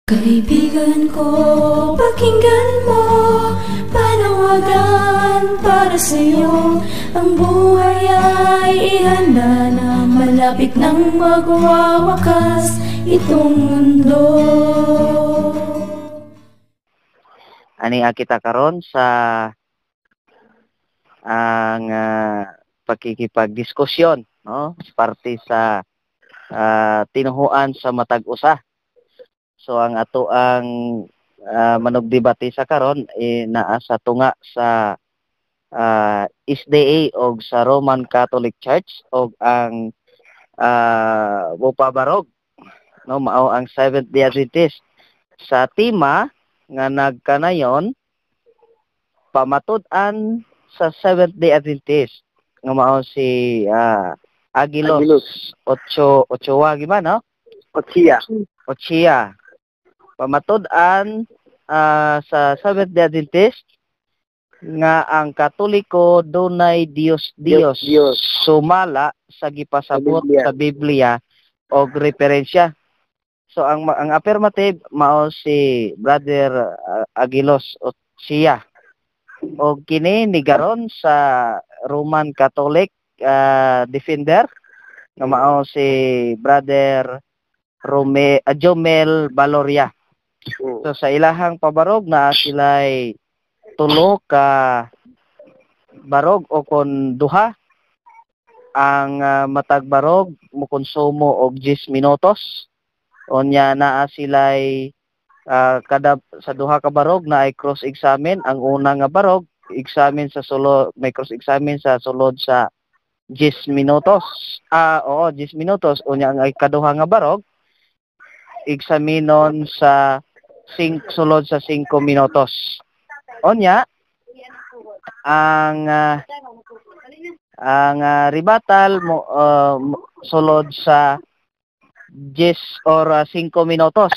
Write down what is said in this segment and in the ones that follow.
Kaibigan ko, pakinggan mo, panawagan para sa'yo. Ang buhay ay ihanda na, malapit nang magwawakas itong mundo. Ani kita karon sa ang pakikipagdiskusyon, no? Parte sa tinuhuan sa matag usa. So ang ato ang manugdebate sa karon naa sa tunga sa SDA og sa Roman Catholic Church og ang Bupabarog, no, mao ang Seventh-day Adventist sa tema nga nagkanayon pamatud-an sa Seventh-day Adventist nga mao si Aguilos Ochoa giba, no? Ochia pamatud-an sa Seventh-day Adventist nga ang Katoliko dunay Dios sumala sa gipasabot sa Biblia og referensya. So ang affirmative mao si Brother Aguilos Ochia og kini nigaron sa Roman Catholic defender nga mao si Brother Jomel Valoria. So sa ilahang pabarog na sila'y tulo ka barog o kon duha ang matag barog mo konsumo og 10 minutos. Onya naa sila'y kada sa duha ka barog na ay cross examine. Ang una nga barog examine sa sulod, may cross examine sa sulod sa 10 minutos. 10 minutos. Onya ang ikaduha nga barog examinon sa sulod sa 5 minutos. Onya ang rebuttal mo sulod sa 10 or 5 minutos.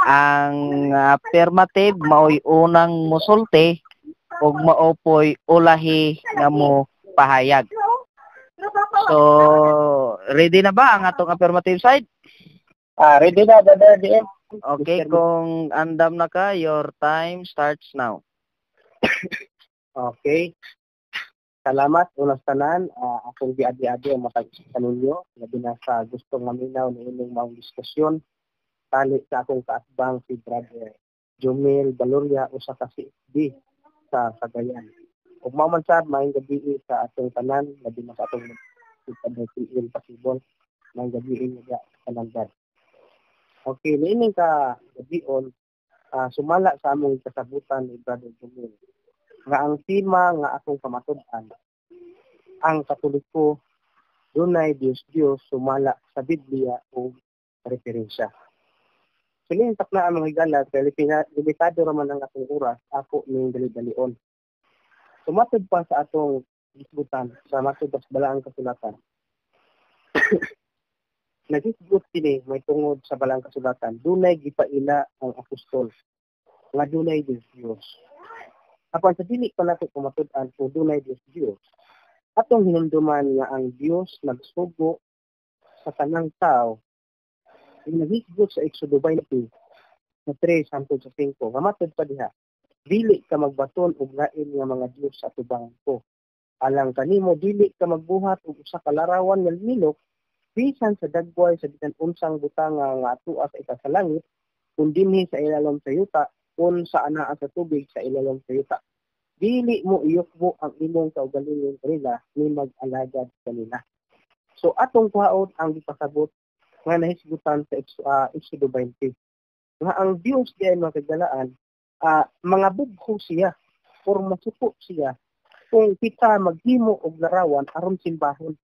Ang affirmative mao'y unang musulti ug maopoy ulahi nga mo pahayag. So ready na ba ang atong affirmative side? Ready na, Brother DM. Okay, kung andam na ka, your time starts now. Okay. Salamat, unas tanan. Akong biadi-adi ang matag-isa ninyo. Labi na sa gustong maminaw na inyong mga diskusyon. Tali sa akong kaasbang si Brother Jomel Valoria o sa KCSD sa Cagayan. Kung mamansad, maing gabi sa atong tanan. Labi na sa atong PL Pasibol. Maing gabi nga sa Kanagad. Okay, niining ka gabion, sumala sa among kasabutan ni Brother Jomel. Nga ang tema nga akong kamatud-an, ang Katoliko dunay Dios sumala sa Biblia o referensya. Sinintak na ang mga higala, kaya limitado raman ang atong oras, ako ning dali-dalion. Sumatod pa sa atong disbutan sa matod sa balaang kasulatan. Nagisgot kini may tungod sa balang kasulatan, dunay gipaila ang apostol nga dunay Dios. Apan sa dili pa nato kumatud-an kung dunay Dios, atong hinumduman nga ang Dios nagsugo sa tanang tao. Nagisgot sa Exodo 20 na 3 hangtod sa 5 nga matud pa diha, dili ka magbaton og lain nga mga Dios sa tubang ko. Alang kanimo dili ka magbuhat og usa ka larawan nga milok bisan sa dagway sa bisan unsang butanga nga atoa sa ikasalangit, kung dinhi sa ilalom sa yuta, kung sa anaa sa tubig sa ilalom sa yuta. Dili mo iyukbo ang imong kaugalingon kanila ni mag-alagad kanila. So atong kuhaon ang gipasabot nga nahisgutan sa Exodo 20. Nga ang Dios diay mga kagalaan, mga bugho siya or masuko siya kung kita maghimo og larawan aron simbahon.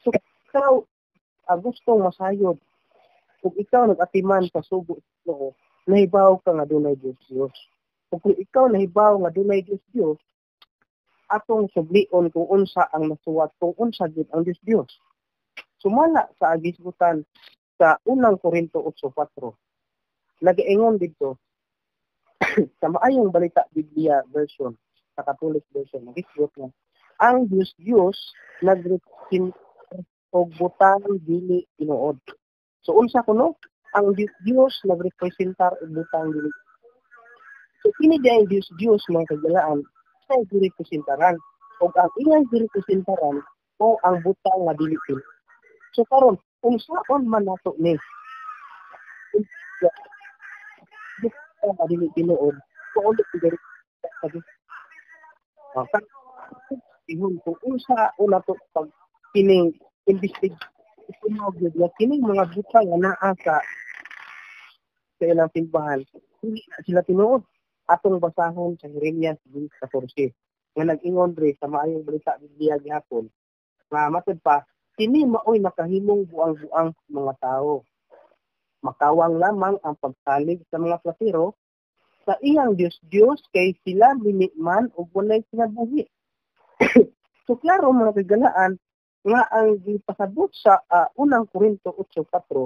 So ikaw gustong masayod, kung ikaw nag-atiman sa sugo ito, nahibaw ka nga dunay Dios. Kung ikaw nahibaw nga dunay Dios, atong sublion kung unsa ang nasuwat, kung unsa gid ang Dios. Sumala sa agisgutan sa unang Korinto 8:4. Nag-ingon dito sa maayong balita Biblia version, sa Catholic version, nagisgot nga ang Dios nagresin og butang dili tinuod. So unsa kuno? ang Dios nagrepresentar og butang dili. So kini di ang Dios mga kagalaan sa girepresentaran og ang iyang girepresentaran o ang butang nga dili. So karon unsaon man nato ni dili tinuod kung ulit diri ihon kung unsa una to pag kining investigation kining mga butang nga naa sa ilang simbahan hindi na sila tinuod. Atong basahon sa Jeremias 14 nga nag-ingon diri sa maayong balita Biblia gihapon nga matud pa kini maoy nakahimong buang-buang mga tao. Makawang lamang ang pagsalig sa mga platero sa iyang Diyos kay sila minitman o walay sinabuhi. So klaro mga kagalaan nga ang gipasabot sa unang Korinto 8:4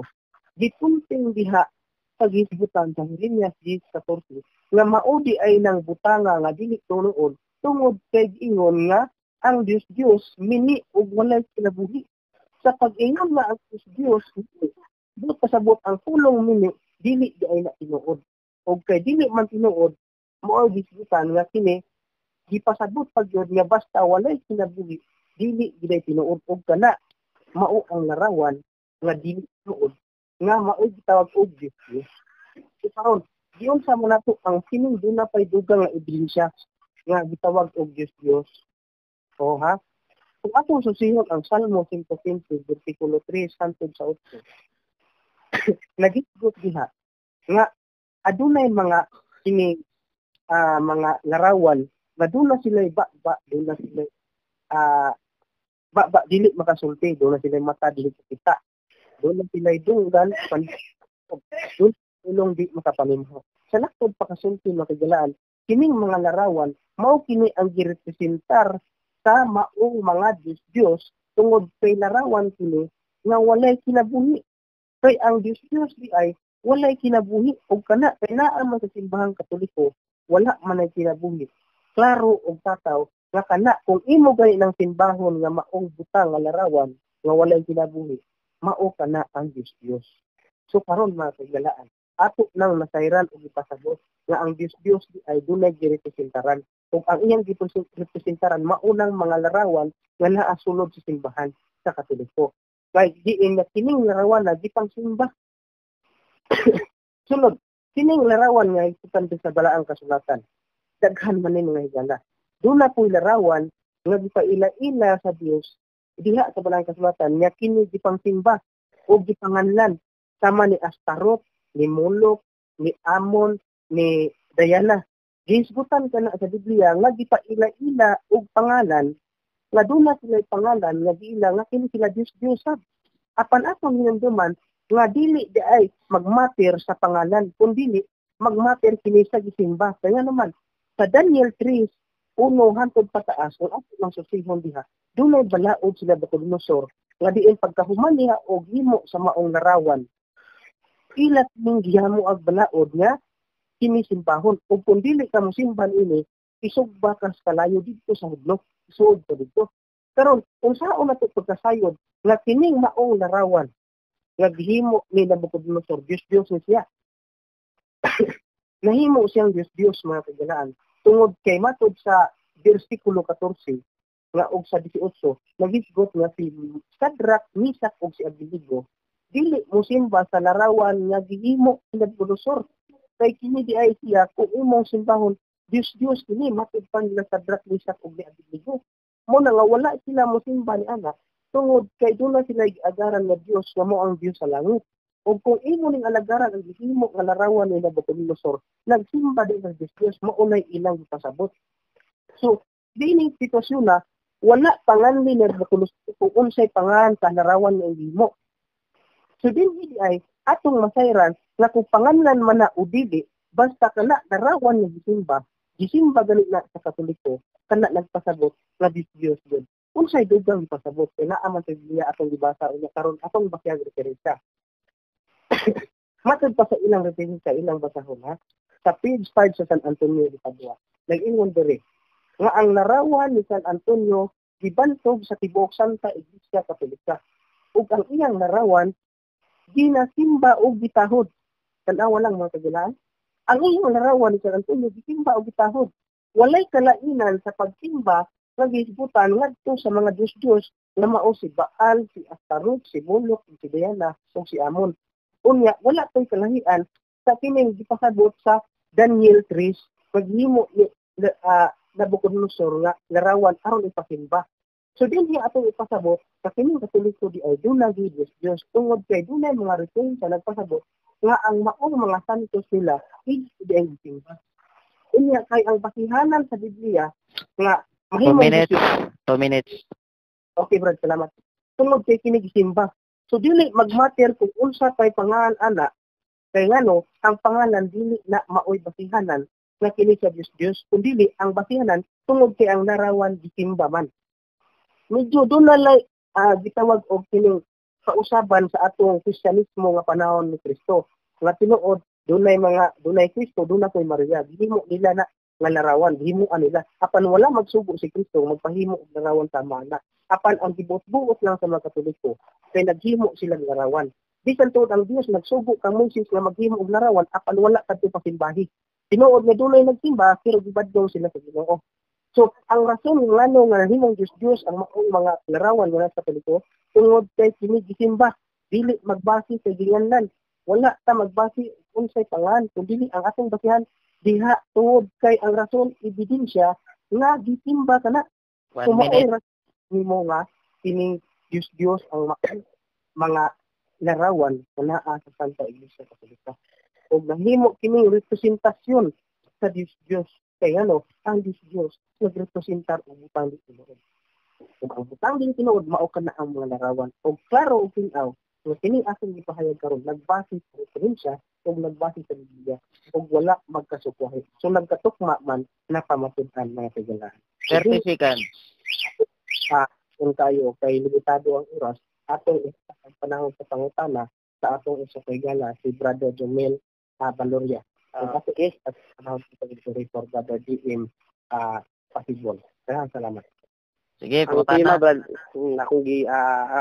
gipunting diha sa gisbutan sa Jeremias 14 nga maudi ay nang butanga nga dili tunoon tungod kay ingon nga ang Diyos mini og walay sinabuhi. Sa pag-ingon nga ang Diyos do pasabot ang pulong mini dili di ay na tinuod og kay dili man tinuod mao gisbutan nga kini gipasabot pag yun nga basta walay sinabuhi dili gid tinuod og kana mao ang larawan nga dili tinuod nga mao gitawag og Diyos. So karon diyon sa mga nato ang kining duna pay dugang nga ebidensya nga gitawag og Diyos. O ha kung atong susihon ang Salmo 115 versikulo 3 hangtod sa 8 nagisgot diha nga adunay mga kini mga larawan nga duna sila duna sila dili makasulti, duna sila mata dili kita, duna sila dunggan dun ulong di makapalimho. Sa lakod pakasulti makagalaan kining mga larawan mao kini ang girepresentar sa maong mga Diyos tungod kay larawan kini nga walay kinabuhi. Kay ang Diyos di ay walay kinabuhi o kana kay naa man sa simbahang Katoliko wala man ay kinabuhi. Klaro og tataw nga kana kung imo gani ng simbahon nga maong butang nga larawan nga walay kinabuhi mao kana ang Diyos. So karon mga kagalaan ato nang nasayran og ipasabot nga ang Diyos di ay dunay girepresentaran ug ang iyang girepresentaran maunang mga larawan nga naa sulod sa simbahan sa Katoliko. Kay diin nga kining larawan na gipang simba. Sulod, kining larawan nga isutan sa balaang kasulatan. Daghan man ni mga higala. Doon na po'y larawan nga gipaila-ila sa Dios diha sa balaang kasulatan nga kini gipang simba o gipanganlan sama ni Astaroth, ni Moloch, ni Amon, ni Diana. Gisgutan kana sa Biblia nga gipaila-ila og pangalan nga doon na sila pangalan nga giila nga kini sila Diyos apan atong hinumduman nga dili di ay magmater sa pangalan kundi magmater kini sa gisimba kaya naman sa Daniel 3:1 hangtod pataas ang ato ng susihon diha dunay balaod sila Nabucodonosor nga diin pagkahuman niya og himo sa maong larawan ilat ning gihamo ag balaod nga kini simbahon ug kun dili ka mosimban ini isugba ka sa kalayo didto sa hudlo suod pa dito. Karon unsaon nato pagkasayod nga kining maong larawan nga gihimo ni Nabucodonosor Diyos ni siya. Nahimo siyang Diyos mga kagalaan tungod kay matod sa bersikulo 14 nga og sa 18 nagisgot nga si Shadrach, Meshach ug si Abednego dili mosimba sa larawan nga gihimo ni Nabucodonosor kay kini di ay siya kung imong simbahon Diyos kini matod pa nila Shadrach, Meshach ug Abednego. Mo na nga wala sila mosimba ni ana tungod kay doon sila giagaran nga Dios nga mo ang Dios sa langit. O kung imo ning alagaran ang gihimo nga larawan ni Nabucodonosor, nagsimba din ng Dios mo unay ilang gipasabot. So, dining sitwasyon na wala pangan ni Nabucodonosor kung unsay pangan sa larawan nga gihimo. So dinhi ay atong masayran nga kung panganlan man na o dili basta kana larawan nga gisimba gani na sa Katoliko kana nagpasabot nga Diyos gud. Unsay dugang pasabot kay naa man sa Biblia atong gibasa unya karon atong basyag referensya. Matod pa sa ilang referensya ilang basahon ha. Sa page 5 sa San Antonio de Padua, nag-ingon diri nga ang larawan ni San Antonio gibantog sa tibuok Santa Iglesia Katolika. Ug ang iyang larawan ginasimba o gitahod. Tanawa lang mga kagilaan. Ang iyong larawan ni San Antonio, gisimba o gitahod. Walay kalainan sa pagsimba nga gisbutan ngadto sa mga Diyos-Diyos na mao si Baal, si Astarot, si Moloch, si Diana, o si Amon. Unya, wala to'y kalahian sa kining gipasabot sa Daniel 3, paghimo ni Nabucodonosor nga larawan aron ipasimba. So dinhi atong ipasabot sa kining Katoliko di ay dunay Diyos tungod kay dunay mga ritual sa nagpasabot nga ang maong mga santos nila is di ay simba. Unya kay ang basihanan sa Biblia nga 2 minutes. 2 minutes. Okay, Brad, salamat. Tungod kay kini gisimba. So dili magmatter kung unsa pay pangalan ana kay ngano ang pangalan dili na maoy basihanan nga kini sa Diyos kundi ang basihanan tungod kay ang larawan gisimba man. Medyo doon na lang gitawag og kining kausaban sa atong Kristyanismo nga panahon ni Kristo. Nga tinuod dunay Kristo, dunay koy Maria. Gihimo nila na nga larawan, gihimo nila. Apan wala magsugo si Kristo, magpahimo og larawan tama na. Apan ang gibuot-buot lang sa mga Katoliko kay naghimo sila ng larawan. Bisan tuod ang Dios nagsugo kang Moses nga maghimo og larawan apan wala kadto pasimbahi. Tinuod nga dunay nagsimba pero gibadlong sila sa Ginoo. So, ang rason ngano nga nahimong Diyos ang maong mga larawan nga sa Katoliko tungod kay kini gisimba, dili magbase sa ginganlan. Wala ta magbase unsay pangan, kundi ang atong basihan diha tungod kay ang rason ebidensya nga gisimba kana. 1 minute. Nimo nga kining Diyos ang mga larawan na naa sa Santa Iglesia Katolika. O nahimo kining representasyon sa Diyos. Kaya ang Diyos nagrepresentar og butang di tinuod. Kung ang butang di tinuod, mao ka na ang mga larawan. O klaro o tinaw, na kining akong gipahayag karon nagbase sa referensya o nagbase sa Biblia o wala magkasukwahi. So nagkatukma man na pamatud-an mga kailangan. 30 seconds. Kung tayo kay limitado ang oras, atong ang panahon sa pangutana sa atong isa kay gala si Brother Jomel Valoria. Okay, at panahon sa pag-story for Brother DM Pasibol. Salamat. Sige, Ang pangutana. tema, Brad,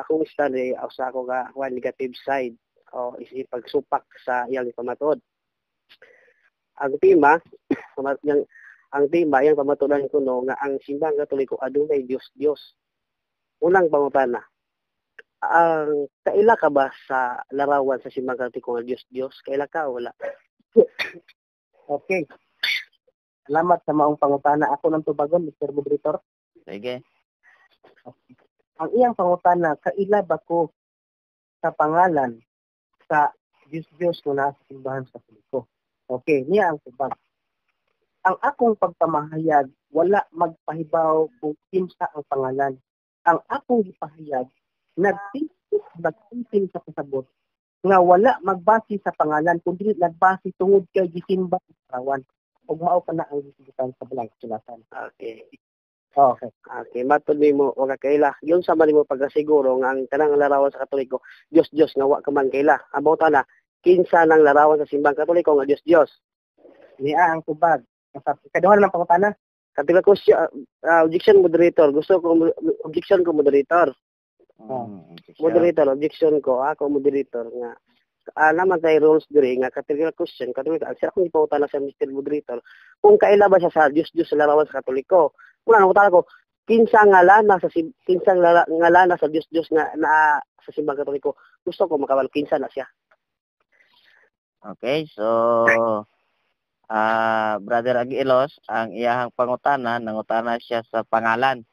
akong study, sa ako nga negative side o pagsupak sa iyang pamatod. Ang tema, yung pamatudan ko nga ang simbang Katoliko adunay Diyos. Unang pangutana, ang kaila ka ba sa larawan sa simbang Katoliko nga Diyos? Kaila ka o wala? Okay. Salamat sa maong pangutana. Ako nang tubagon, Mr. Moderator. Sige. Okay. Ang iyang pangutana, kaila ba ko sa pangalan sa Diyos kung nasa simbahan sa Katoliko? Okay, niya ang tubag. Ang akong pagpamahayag, wala magpahibaw kung kinsa ang pangalan. Ang akong ipahayag, nagtitin sa pasabot, nga wala magbase sa pangalan, kundi nagbase tungod kay gisimba sa larawan. Ug mao ka na ang gisibutan sa balang sulatan. Okay. Okay. Okay, matod mo o kaila. Yung sa mali mo pagkasiguro nga ang kanang larawan sa Katoliko, Diyos nga wa ka man kaila. About na, kinsa nang larawan sa simbang Katoliko nga Diyos. Niya ang tubag. Kaduhan ng pangutana. Katiga ko siya, objection moderator. Objection ko moderator. Moderator, objection ko. Ako moderator nga. Naman tayo rules diri nga katiga question. Katiga, siya akong ipautan na sa Mr. Moderator. Kung kaila ba siya sa Diyos sa larawan sa Katoliko. Muna, nakutala ko, kinsa ngalana sa Diyos nga na sa simbang Katoliko. Gusto ko makawal kinsa na siya. Okay, so Brother Aguilos, ang iyahang pangutana, nangutana siya sa pangalan.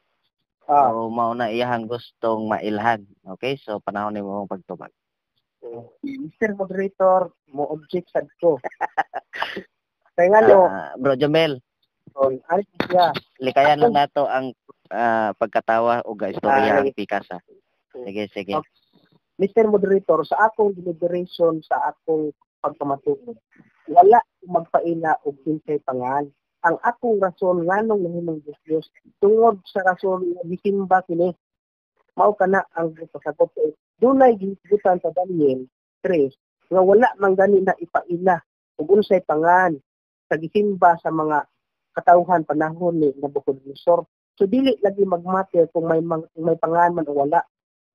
So, mauna iyahang gustong mailhan. Okay, so panahon ni mo pagtubag. Mr. Moderator, mo object sad ko. Kaya nga Bro Jomel, alis siya. likayan lang nato ang pagkatawa o istorya ang pikasa. Sige. Okay. Mr. Moderator, sa akong deliberation, sa akong pagpamatuod, wala magpaila og kinsay pangalan. Ang akong rason nganong nahimong Diyos tungod sa rason nga gisimba kini. Mao kana ang pasagot. Dunay gibutan sa Daniel 3 nga wala man gani na ipaila og unsay pangalan sa gisimba sa mga katawhan panahon ni Nabucodonosor. So dili lagi magmatter kung may pangalan man o wala.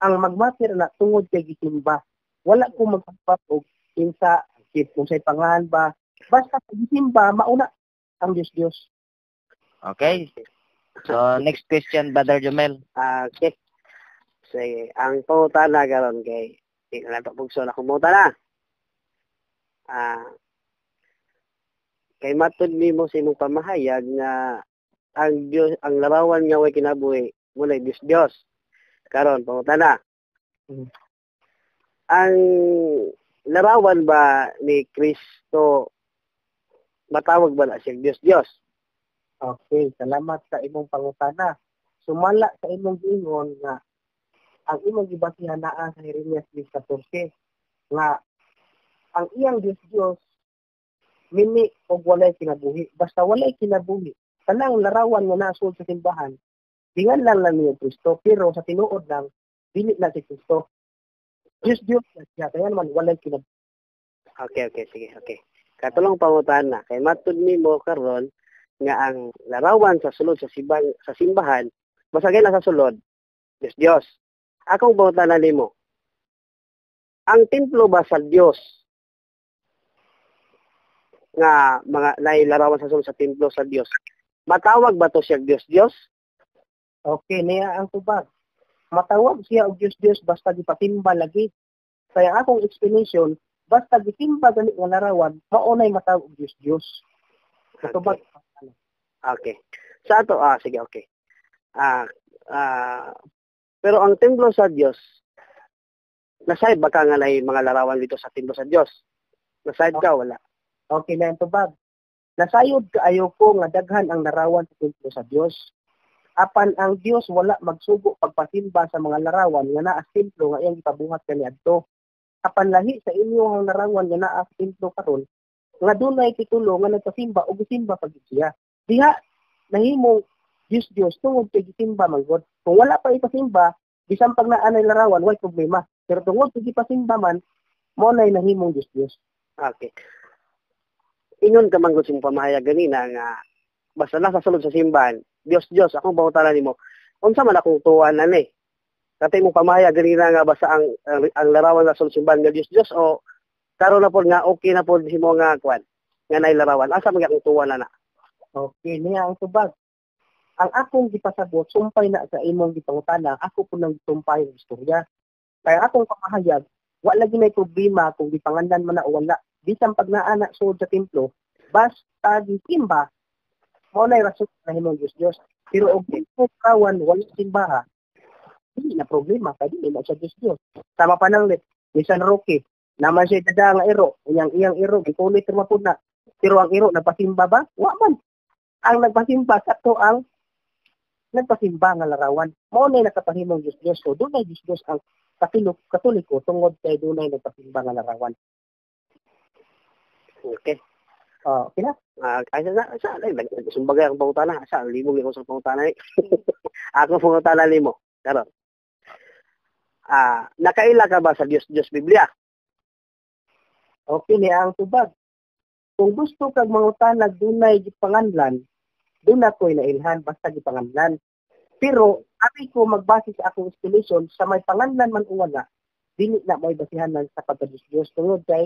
Ang magmatter na tungod kay gisimba. Wala ko magpapag og kinsa kung say pangalan ba. Basta gisimba mauna ang Dios. Okay. So, next question, Brother Jomel. Okay. Sige, ang pangutana karon kay di na to pugso na kumuta na. Kay matud nimo sa imong pamahayag nga ang Dios, ang larawan nga way kinabuhi muna Dios. Karon pangutana. Ang larawan ba ni Kristo matawag ba na siya Dios? Okay, salamat sa imong pangutana. Sumala sa imong giingon nga ang imong gibasihan naa sa Jeremias 10:14 nga ang iyang Dios mini og walay kinabuhi. Basta walay kinabuhi. Kanang larawan nga nasud sa simbahan, dingan lang niya Kristo, pero sa tinuod lang dili na si Kristo. Dios na siya, kaya naman walay kinabuhi. Okay, sige. Katulong pangutana kay matud nimo karon nga ang larawan sa sulod sa simbahan basagay na sa sulod Dios. Akong pangutana nimo, ang templo ba sa Dios nga mga nailarawan sa sulod sa templo sa Dios, matawag ba to siya Dios? Okay, niya ang tubag. Matawag siya og Dios basta gipatimba lagi. Kaya akong explanation, basta gitimba gani nga larawan, maunay matawag og Dios. Tubag. Okay. Sa ato, sige, okay. Pero ang templo sa Dios, nasayad ba ka nga na mga larawan dito sa templo sa Dios? Nasayad ka, wala? Okay na yung tubag. Nasayod kaayo ko nga daghan ang larawan sa templo sa Dios. Apan ang Dios wala magsugo pagpasimba sa mga larawan nga naa sa templo nga iyang gipabuhat kaniadto. Apan lahi sa inyo ang larawan nga naa sa templo karon, nga dunay titulo nga nagpasimba o gisimba pag siya. Diha nahimong Dios tungod kay gisimba man gud. Kung wala pa ipasimba, bisan pag naa nay larawan way problema. Pero tungod kay gipasimba man, mo nay nahimong Dios. Okay. Ingon ka man gud sa pamahayag ganina nga basta nasa sulod sa simbahan, Dios, akong pangutana nimo. Unsa man akong tuwan ani? Katay mo pamahayag ganina nga basta ang larawan sa sulod sa simbahan nga Dios o karon na pod nga okay na pod himo nga kwan nga nay larawan. Asa man akong tuwan na? Okay, niya ang tubag. Ang akong gipasabot, sumpay na sa imong gipangutana, ako po nang sumpay ng istorya. Kaya akong pamahayag, wala lagi may problema kung gipangandan man na o wala. Bisan pag naana sud sa templo, basta gisimba, mo na rason na himong Dios. Pero og kawan wala simbaha, hindi na problema, kaya hindi na siya Dios. Sama pa nang ni San Roque, naman siya dada nga iro, iyang iro, gikulit mo po na. Pero ang iro, nagpasimba ba? Wa man. Ang nagpasimba sakto ang nagpasimba nga larawan. Mao nay nakapahimong Dios. So dunay Dios ang Katoliko tungod kay dunay nagpasimba nga larawan. Okay. Okay na? Ay sa sumbagay ang pangutana, sa limong ko sa pangutana ni. Ako pangutana nimo. Karon. Nakaila ka ba sa Dios Biblia? Okay niya ang tubag. Kung gusto kag mangutana dunay gipanganlan, doon ako'y nailhan basta gipanganlan. Pero, abi ko magbase sa akong explanation, sa may panganlan man o wala, dili na may basihanan sa pagka-Diyos. Tungod kay,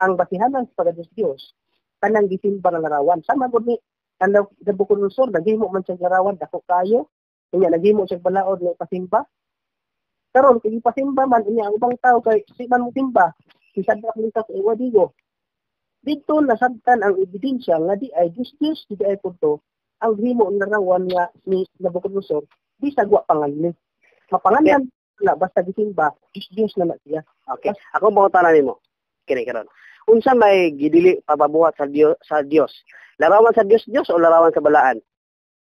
ang basihanan sa pagka-Diyos, kanang gisimba ng larawan. Sama ko ni, ang Nabucodonosor, naghimo man siyang larawan, dako kayo, kanya naghimo siyang balaod na ipasimba. Karon kung ipasimba man, inya ang ubang tao kay si man mo simba, si Sadak Lintas Ewadigo. Dito nasabtan ang ebidensya nga di ay Diyos, di ay punto, ang himo ng larawan nga ni Nabucodonosor, di sagwa pangalan. Mapangalan na basta gisimba, Diyos na siya. Okay. Ako pangutana nimo. Kini karon. Unsa may gidili papabuhat sa Dios? Larawan sa Dios o larawan sa balaan?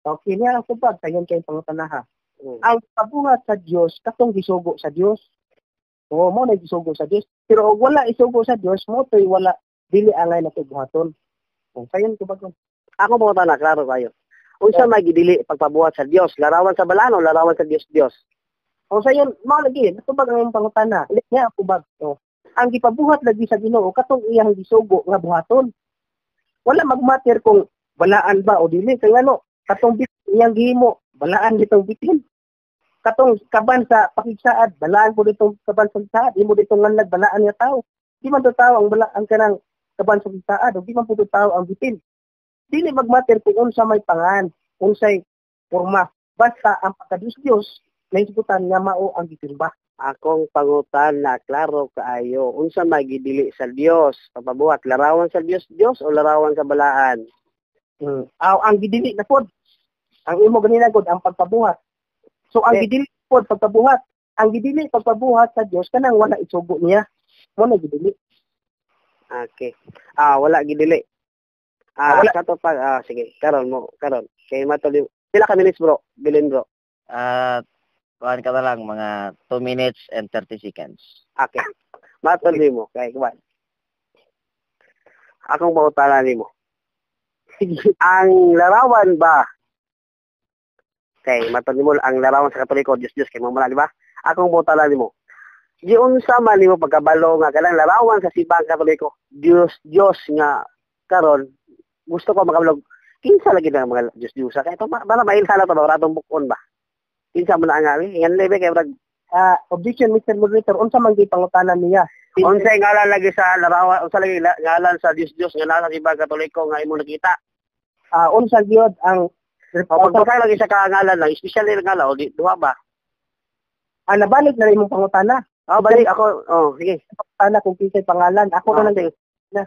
Okay niya ang subag, sayon kay pangutanaha. Ang pabuhat sa Dios katong gisugo sa Dios. O mo na gisugo sa Dios. Pero og wala isugo sa Dios, mo toy wala dili angay na buhaton. O sayon subag. Ako pangutana klaro kayo. Unsa may gidili pagpabuhat sa Dios? Larawan sa balaan o larawan sa Dios? O sayon mo lagi, subag ang pangutana. Niya ang subag. Ang gipabuhat lagi sa Ginoo katong iyang gisugo nga buhaton. Wala magmatter kung balaan ba o dili kay ano katong iyang gihimo balaan gitong bitin. katong kaban sa pakigsaad, balaan po ditong kaban sa pakigsaad, imo ditong nganlag balaan nga tao. Di man to tao ang kanang kaban sa pakigsaad, o di man po to tao ang bitin. Dili magmatter kung unsa may pangan, unsay forma. Basta ang pagka-Diyos naisgutan nga mao ang gisimba. Akong pangutan na klaro kaayo. Unsa magidili sa Dios? Papabuhat larawan sa Dios o larawan sa balaan? Ang gidili na pod. Ang imo ganina gud ang pagpabuhat. So ang gidili pod pagpabuhat. Ang gidili pagpabuhat sa Dios kanang wala isugo niya. Mo na gidili. Okay. Wala gidili. Wala. Kato pa, sige, karon. Kay matuli. Pila ka minutes bro? Bilin bro. Kuhaan ka na lang, mga 2 minutes and 30 seconds. Okay. Matuli mo. Kay kuwan. Akong pautanan nimo. Ang larawan ba? Kay matuli mo ang larawan sa Katoliko, Diyos kay mamala, di ba? Akong pautanan nimo. Di unsa man nimo pagkabalo nga kanang larawan sa simbang Katoliko, Diyos nga karon gusto ko makablog kinsa lagi ng mga Diyos kay ito para mailhala to ba ratong bukon ba kinsa man ang ngali yan lebe kay brag objection Mr. Moderator unsa man gi pangutanan niya unsay ngalan lagi sa larawan unsa lagi ngalan sa Diyos nga nasa simbang Katoliko nga imo nakita unsa gyud ang pagpasay lagi sa kangalan lang especially ngalan o duha ba nabalik na imong pangutana balik ako sige pangutana kung kinsay pangalan ako na lang na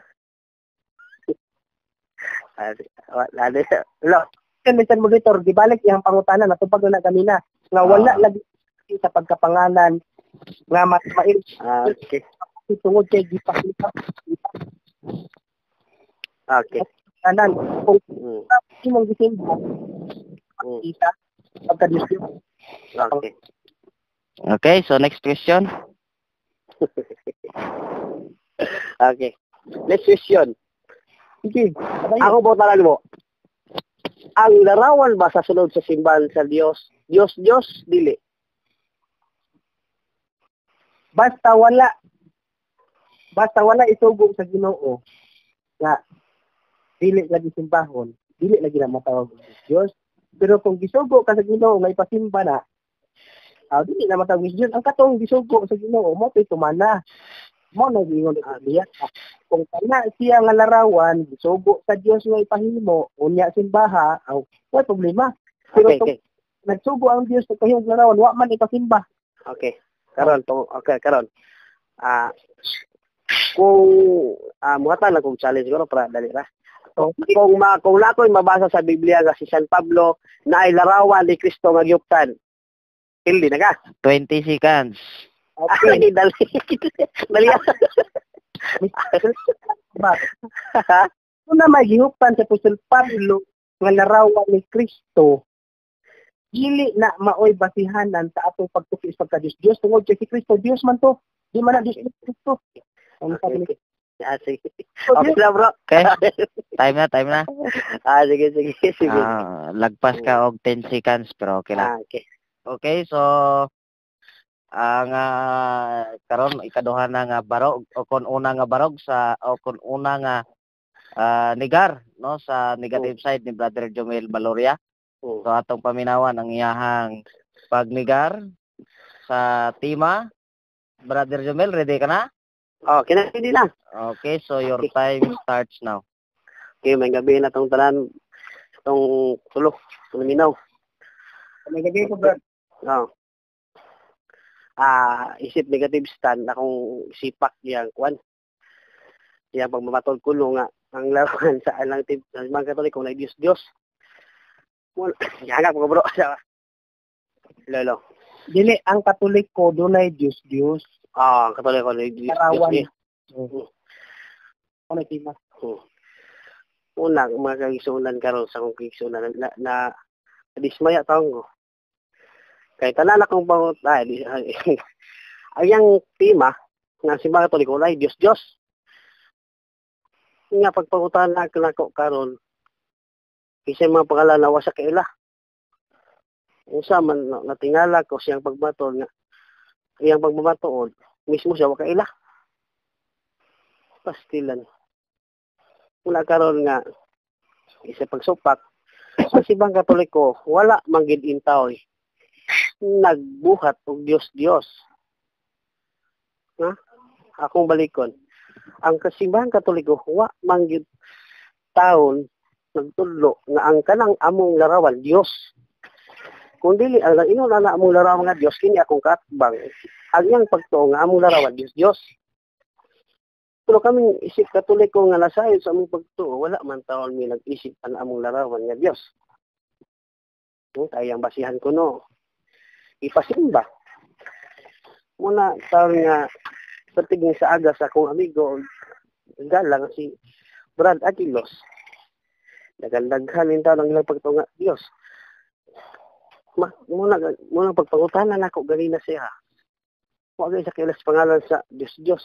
Hello. Mr. Moderator, gibalik iyang pangutana natupag na kanina nga wala lagi sa pagkapangalan nga mas mail. Okay. Tungod kay gipakita. Okay. Kanan kung imong gisimba. Kita pagka-Diyos. Okay. Okay, so next question. Okay. Next question. Sige. Ako po talan mo. Ang larawan ba sa sunod sa simbahan sa Diyos? Diyos, dili. Basta wala isugo sa Ginoo nga dili lagi simbahon, dili lagi na matawag og Diyos. Pero kung gisugo ka sa Ginoo nga ipasimba na, dili na matawag Diyos. Ang katong gisugo sa Ginoo mo pay tumana. Mo na gingon niya. Kung kana siya nga larawan, gisugo sa Dios nga ipahimo, unya simbaha, wala problema. Pero Okay. nagsugo ang Dios sa kahimong larawan, wa man ipasimba. Okay. Karon. Kung muhatan lang kong challenge siguro para dali ra. Kung nakoy mabasa sa Biblia nga si San Pablo na ay larawan ni Kristo nga gyuptan. Hindi na ka. 20 seconds. Okay, dali. Kung na may gihuptan sa Apostol Pablo nga larawan ni Kristo, dili na maoy basihanan sa atong pagtuki sa pagka-Diyos. Tungod kay si Kristo, Diyos man to. Di man na Diyos ni Kristo. Okay. Sige. Okay na bro. Okay? Time na. Sige. Lagpas ka og 10 seconds, pero okay lang. Okay. Okay, so ang karon ikaduha na nga barog o kon una nga barog sa o kon una nga negar no sa negative side ni Brother Jomel Baloria. So atong paminawan ang iyahang pagnegar sa tema. Brother Jomel, ready ka na? Kinahindi na. Okay, so your time starts now. Okay, may gabi na tong tanan tong tulo, minaw. May gabi ko, bro. Isip negative stand akong sipak yang kwan. Yang pagmamatol kulo nga ang laruan sa alang tip ng mga Katoliko na Diyos. Yaga ko bro. Lolo. Dili ang Katoliko dunay Diyos. Ang Katoliko na Diyos. Larawan. Ano tima? Una mga kagisunan karon sa kong kagisunan na dismaya taong ko. Kay tanan akong pangut ayang tema nga simbang Katoliko ay Diyos. Nga pagpangutan na nako karon kasi mga pangalanawa sa kaila. Unsa man natingala ko siyang pagmatol nga iyang pagmamatuod mismo siya wa kaila. Pastilan. Una karon nga isa pagsupak sa simbang Katoliko wala man gid intaw. nagbuhat og Dios. Ha? Akong balikon. Ang kasimbahan Katoliko, wa man gyud taon nagtudlo nga ang kanang among larawan Dios. Kung dili ang ingon na among larawan nga Dios, kini akong katbang. Ang iyang pagtuo nga among larawan Dios. Pero kaming isip Katoliko nga nasayon sa among pagtuo, wala man taon mi nag-isip ang among larawan nga Dios. Kaya ang basihan ko no. Ipasimba. Muna taon nga patigin sa aga sa akong amigo galang si Brad Aquilos. Nagandaghan yung taon ang ilang pagtuo nga Dios. Muna pagpangutanan ako ganina siya. Huwag sa kilas pangalan sa Diyos.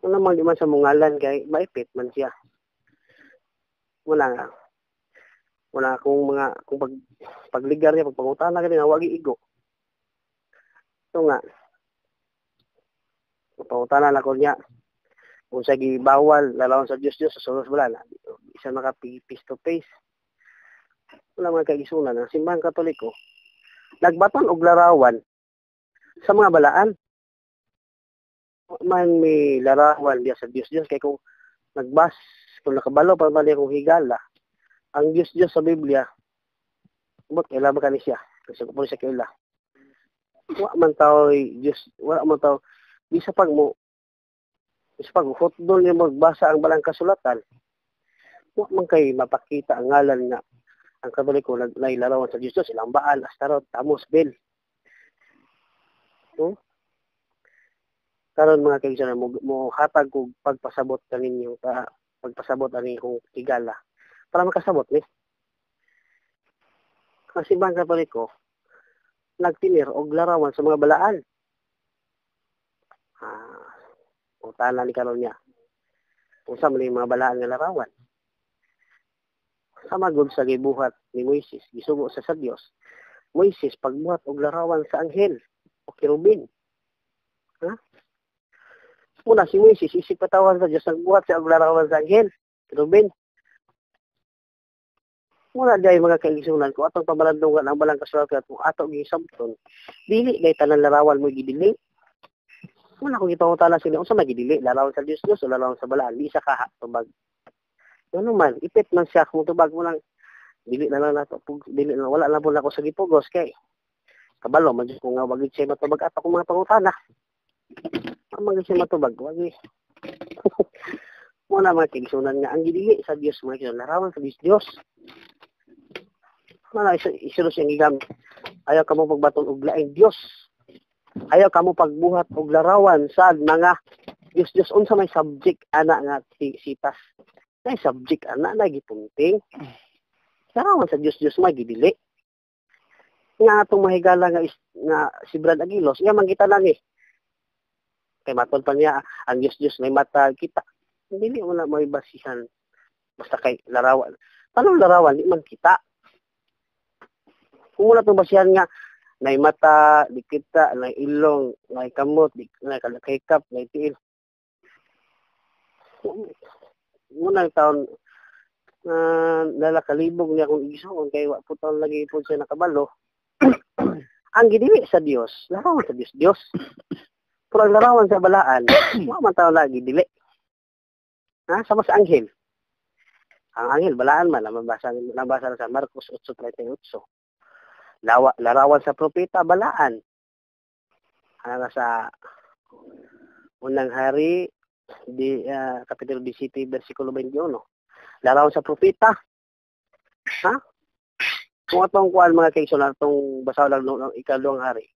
Ano naman di man sa mungalan kay maipit man siya. Wala akong kung pagligar niya, pagpangutanan ganina, huwag iigo. Ito nga, pagpangutanan ako niya, kung sa bawal, lalawan sa Diyos, sa sulos wala na. Isa face to face. Wala mga kaigisunan ng simbahan Katoliko, nagbaton og larawan sa mga balaan. Man may larawan diya sa Diyos kay kung nakabalo pa man akong higala, ang Diyos sa Biblia, but kailan ba kani siya? Kasi ko po siya kaila. Wala man tao Diyos, wala man tao bisa pag hotdol niya magbasa ang balang kasulatan. Wala man kay mapakita ang ngalan nga ang Katoliko nailarawan sa Diyos, ilang Baal, Astarot, Tamos, Bel. Karon mga kaibigan, mo hatag ko pagpasabot kaninyo pagpasabot ani kong tigala para makasabot ni. Kasi bang Katoliko nagtinir og larawan sa mga balaan. Utana ni karon niya. Unsa man yung mga balaan nga larawan? Sama gud sa gibuhat ni Moises, gisugo sa Dios. Moises pagbuhat og larawan sa anghel o kerubin. Muna si Moises isip patawan sa Dios nagbuhat siya og larawan sa anghel, kerubin. Muna diay mga kaigsunan ko atong pamalandungan ang balang kasulatan kung ato gisabton. Dili gay tanan larawan mo gidili. Muna ko gipangutana sila unsa magidili, larawan sa Dios o larawan sa balaan, di sa kaha tubag. Ano man, ipit man siya kung tubag mo lang, dili na lang nato, wala na po na ako sa gipugos kay kabalo, man ko nga wagid siya matubag at ako mga pangutana. Magid siya matubag, wagid. Muna mga tigsunan nga, ang gidili sa Diyos, mga kisunan, larawan sa Diyos. Muna, isilos yung igamit. Ayaw ka mo pagbatong og laing Diyos. Ayaw ka mo pagbuhat og larawan sa mga Diyos. Unsa may subject, ana nga sitas. May subject ana na gipunting. Larawan sa Diyos may gidili. Nga atong mahigala nga si Brad Aquilos, nga mangita na ni. Kay matod pa niya, ang Diyos may mata kita. Hindi mo na may basihan. Basta kay larawan. Tanong larawan, di man kita. Kung muna itong basihan nga, na mata, di kita, na ilong, na kamot, na kalakikap, na tiil. Muna taon nalakalibog niya kung igsoon kay wa po taon lagi po siya nakabalo. Ang gidili sa Dios, larawan sa Dios. Pero ang larawan sa balaan, wa man taon lagi dili. Sama sa anghel. Ang anghel balaan man nabasa sa Marcos 8:38. Larawan sa propeta balaan. Sa unang hari Kapitulo 17, versikulo 21. Larawan sa propeta. Kung atong kuan mga kaigsunan, atong basaw lang ng ikalawang hari.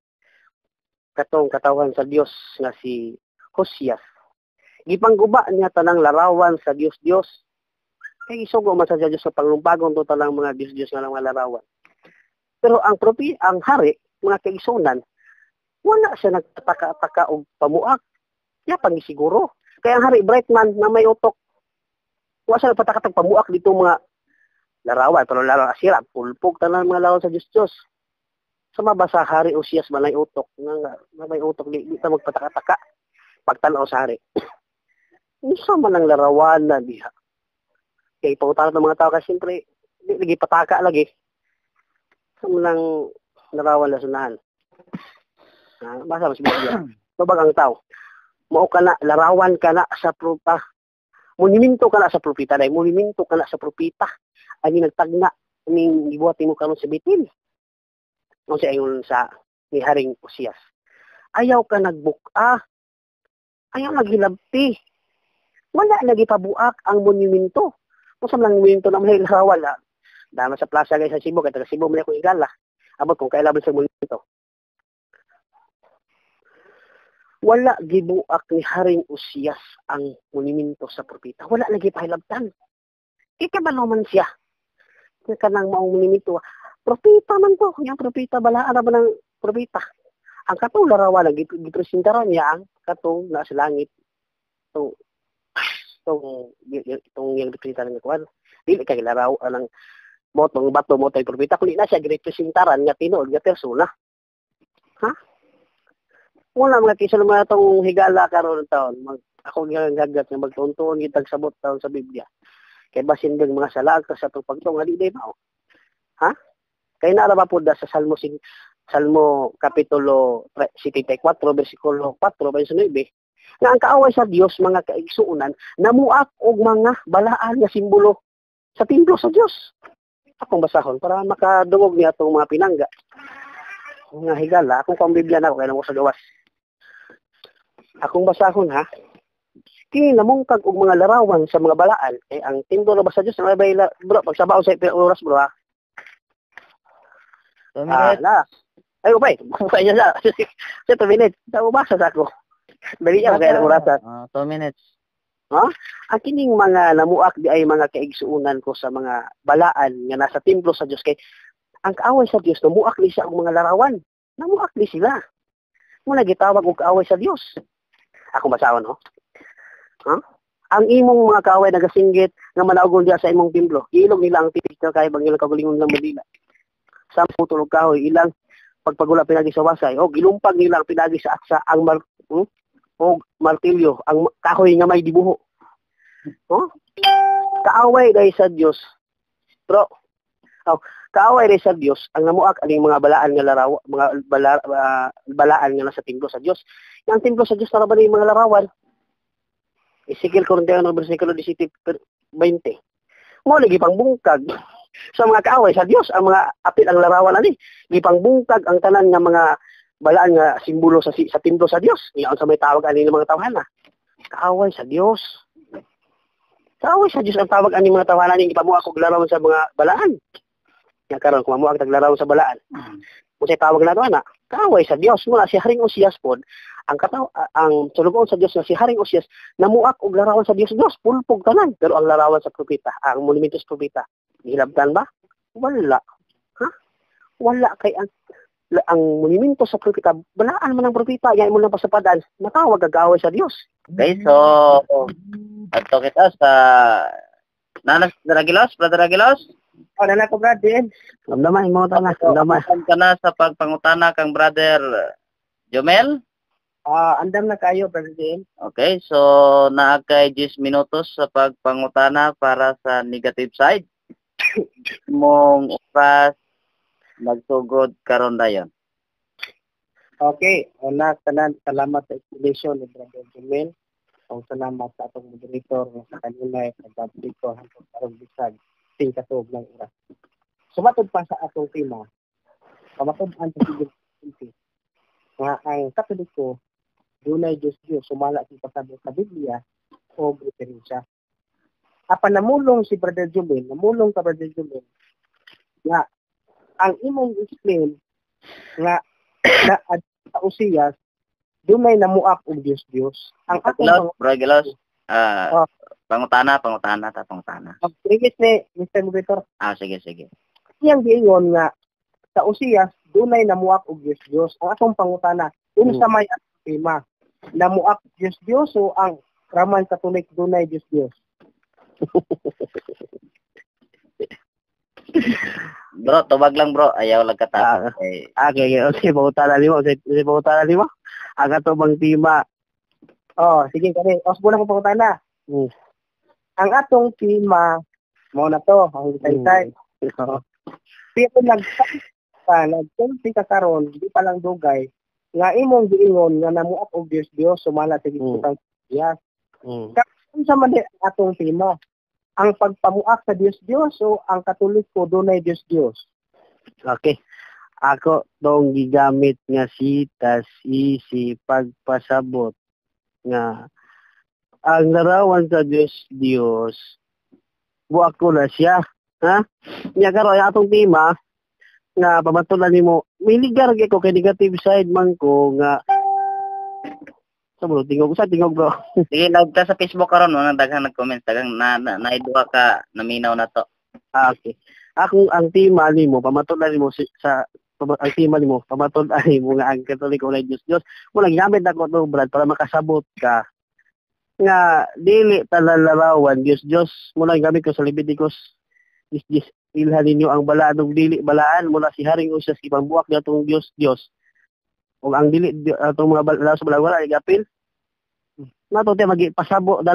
Katong katawan sa Dios nga si Hosias. Gipangguba niya tanang larawan sa Dios. Kay isugo man sa Dios sa panglumpagon to tanang mga Dios nga mga larawan. Pero ang hari, mga kaigsunan, wala siya nagtataka-taka og pamuak. Kaya pangisiguro. Kaya ang hari Brightman na may utok, wala siya nagpatakatag pamuak dito mga larawan. Pero larawan asira, pulpog tanang mga larawan sa Diyos. Sa mabasa hari Hosias malay utok, na may utok, di ta magpataka-taka. Pagtanaw sa hari. Isa man ang larawan na diha. Kaya ipangutaran ng mga tao kasi siyempre, di lagi pataka lagi. Sa manang larawan na sunahan. Basa mas Biblia. Tubag ang tao. Mao ka na, larawan ka na sa propeta. Monumento ka na sa propeta. Dahil monumento ka na sa propeta. Ani nagtagna. Ning gibuhat mo karon sa Betel. Ano siya ayon sa ni Haring Uzias. Ayaw ka nagbuka. Ayaw naghilabti. Wala nagipabuak ang monumento. Kung sa mga monumento na may larawan na. Dama sa plaza guys sa Cebu. Kaya taga Cebu muna ko igala. Abot kung kailaban sa monumento. Wala gibuak ni Haring Uzias ang monumento sa propeta. Wala lagi pahilabtan. Ikabalo man siya. Kaya kanang maong monumento. Propeta man to. Yung propeta, balaan naman ng propeta. Ang katong larawan, gipresentaran niya ang katong nasa langit. Itong yung representaran niya kuwan. Dili kay laraw ng motong bato mo tayo propeta. Kung na siya gipresentaran nga tinuod nga persona. Ha? Wala mga kisal mga itong higala karon taon. Ako gagat nga magtuon-tuon gitag sabot taon sa Biblia. Kay basin din mga salag sa itong pagtong ali day mao. Ha? Kay naara ba po sa Salmo Kapitulo 74, versikulo 4, verso 9, nga ang kaaway sa Dios mga kaigsuunan namuak og mga balaan nga simbolo sa templo sa Dios. Akong basahon para makadungog niya itong mga pinangga. Nga higala, akong pang Biblia na ako kaya nang sa gawas. Akong basahon ha. Kini namungkag og mga larawan sa mga balaan kay ang templo ba sa Dios na may bro pagsabaw sa oras bro ha. Ay, ubay. Ubay niya sa. 2 minutes. Saan basa sa ako? Dali niya, kaya ng orasan. 2 minutes. Ha? Ang kining mga namuak di ay mga kaigsuunan ko sa mga balaan nga nasa templo sa Diyos. Kay ang kaaway sa Diyos, namuak li siya ang mga larawan. Namuak li sila. Muna gitawag og kaaway sa Diyos. Ako basahon, ho? Ha? Ang imong mga kaaway nagasinggit nga manaugol diya sa imong templo. Ilog nila ang titik kay bang ilang kagulingon lang Manila. Sampu tulog kahoy ilang pagpagula pinagi sa wasay o gilumpag nila ang pinagi sa aksa ang o martilyo ang kahoy nga may dibuho. Kaaway dahil sa Dios. Pero kaaway dahil sa Dios ang namuak aning mga balaan nga larawan, mga balaan nga nasa templo sa Dios. Yang templo sa Dios para ba mga larawan? Ezekiel 41 versikulo 17-20. Mo lagi pangbungkag sa mga kaaway sa Dios ang mga apil ang larawan ani gipangbungkag ang tanan nga mga balaan nga simbolo sa templo sa Dios iyon sa may tawag ani ng mga tawhana kaaway sa Dios ang tawag ani mga tawhana ni gipamuak og larawan sa mga balaan nga karon kung mamuak tag larawan sa balaan unsay tawag na to ana kaaway sa Dios muna si Haring Uzias pod ang sulugon sa Dios nga si Haring Uzias namuak og larawan sa Dios pulpog tanan pero ang larawan sa propeta ang monumento sa propeta hilabtan ba? Wala. Ha? Wala kay ang monumento sa propeta. Balaan man ang propeta. Yan mo lang pasapadan. Matawag gagawin sa Diyos. Okay, so ato kita sa Nanas Dragilos, Brother Dragilos. O, nana ko brother. Lamdaman mo ta na. Lamdaman ka na sa pagpangutana kang Brother Jomel. Andam na kayo, Brother Jane. Okay, so naa kay 10 minutos sa pagpangutana para sa negative side. Mong oras magsugod karon dayon. Okay, una tanan salamat sa explanation ni Brother Jomel. Ang salamat sa atong moderator sa kanila sa public ko hangtod karong bisag sing katuog lang oras. Sumatod pa sa atong tema. Pamatud-an sa sigil nga ang Katoliko dunay Diyos sumala sa pasabot sa Biblia o referensya. Apan namulong si Brother Jomel, nga ang imong explain nga sa Uzias dunay namuak og Diyos. Ang atong Regulos, pangutana. Previous ni Mr. Moderator. Sige. Iyang giingon nga sa Uzias dunay namuak og Diyos. Ang atong pangutana, sa may tema, namuak Diyos o ang Roman Catholic dunay Diyos. Bro, tubag lang bro. Ayaw lang katapos. Okay. Bautan na lima. Ang atong tema. Sige kani. Osbo na ko pangutan na. Ang atong tema mo na to. Ang tay-tay. Pero nagsulti ka karon di pa lang dugay nga imong giingon nga namuak og Dios sumala sa gitutang Dios. Unsa man di atong tema? Ang pagpamuak sa Dios o ang Katoliko dunay Dios? Okay. Ako tong gigamit nga sitas isi pagpasabot nga ang larawan sa Dios buak ko na siya. Ha? Nya karon atong tema nga pamatulan nimo miligar gyud ko kay negative side man ko nga bro, tingog bro. Sige, log ka sa Facebook karon mga daghang nag-comment, daghang naiduha ka naminaw na to. Okay. Ang tema nimo pamatulan nimo sa ang tema nimo pamatulan nimo nga ang Katoliko na Dios. Mo lang gamit ako to brad para makasabot ka nga dili talalarawan Dios. Mo lang gamit ko sa Leviticus is ilhan ninyo ang balaan ug dili balaan mula si Haring Usas ipambuak natong Dios. Ug ang dili atong mga balaw sa balaan wala igapil. Nato te pasabot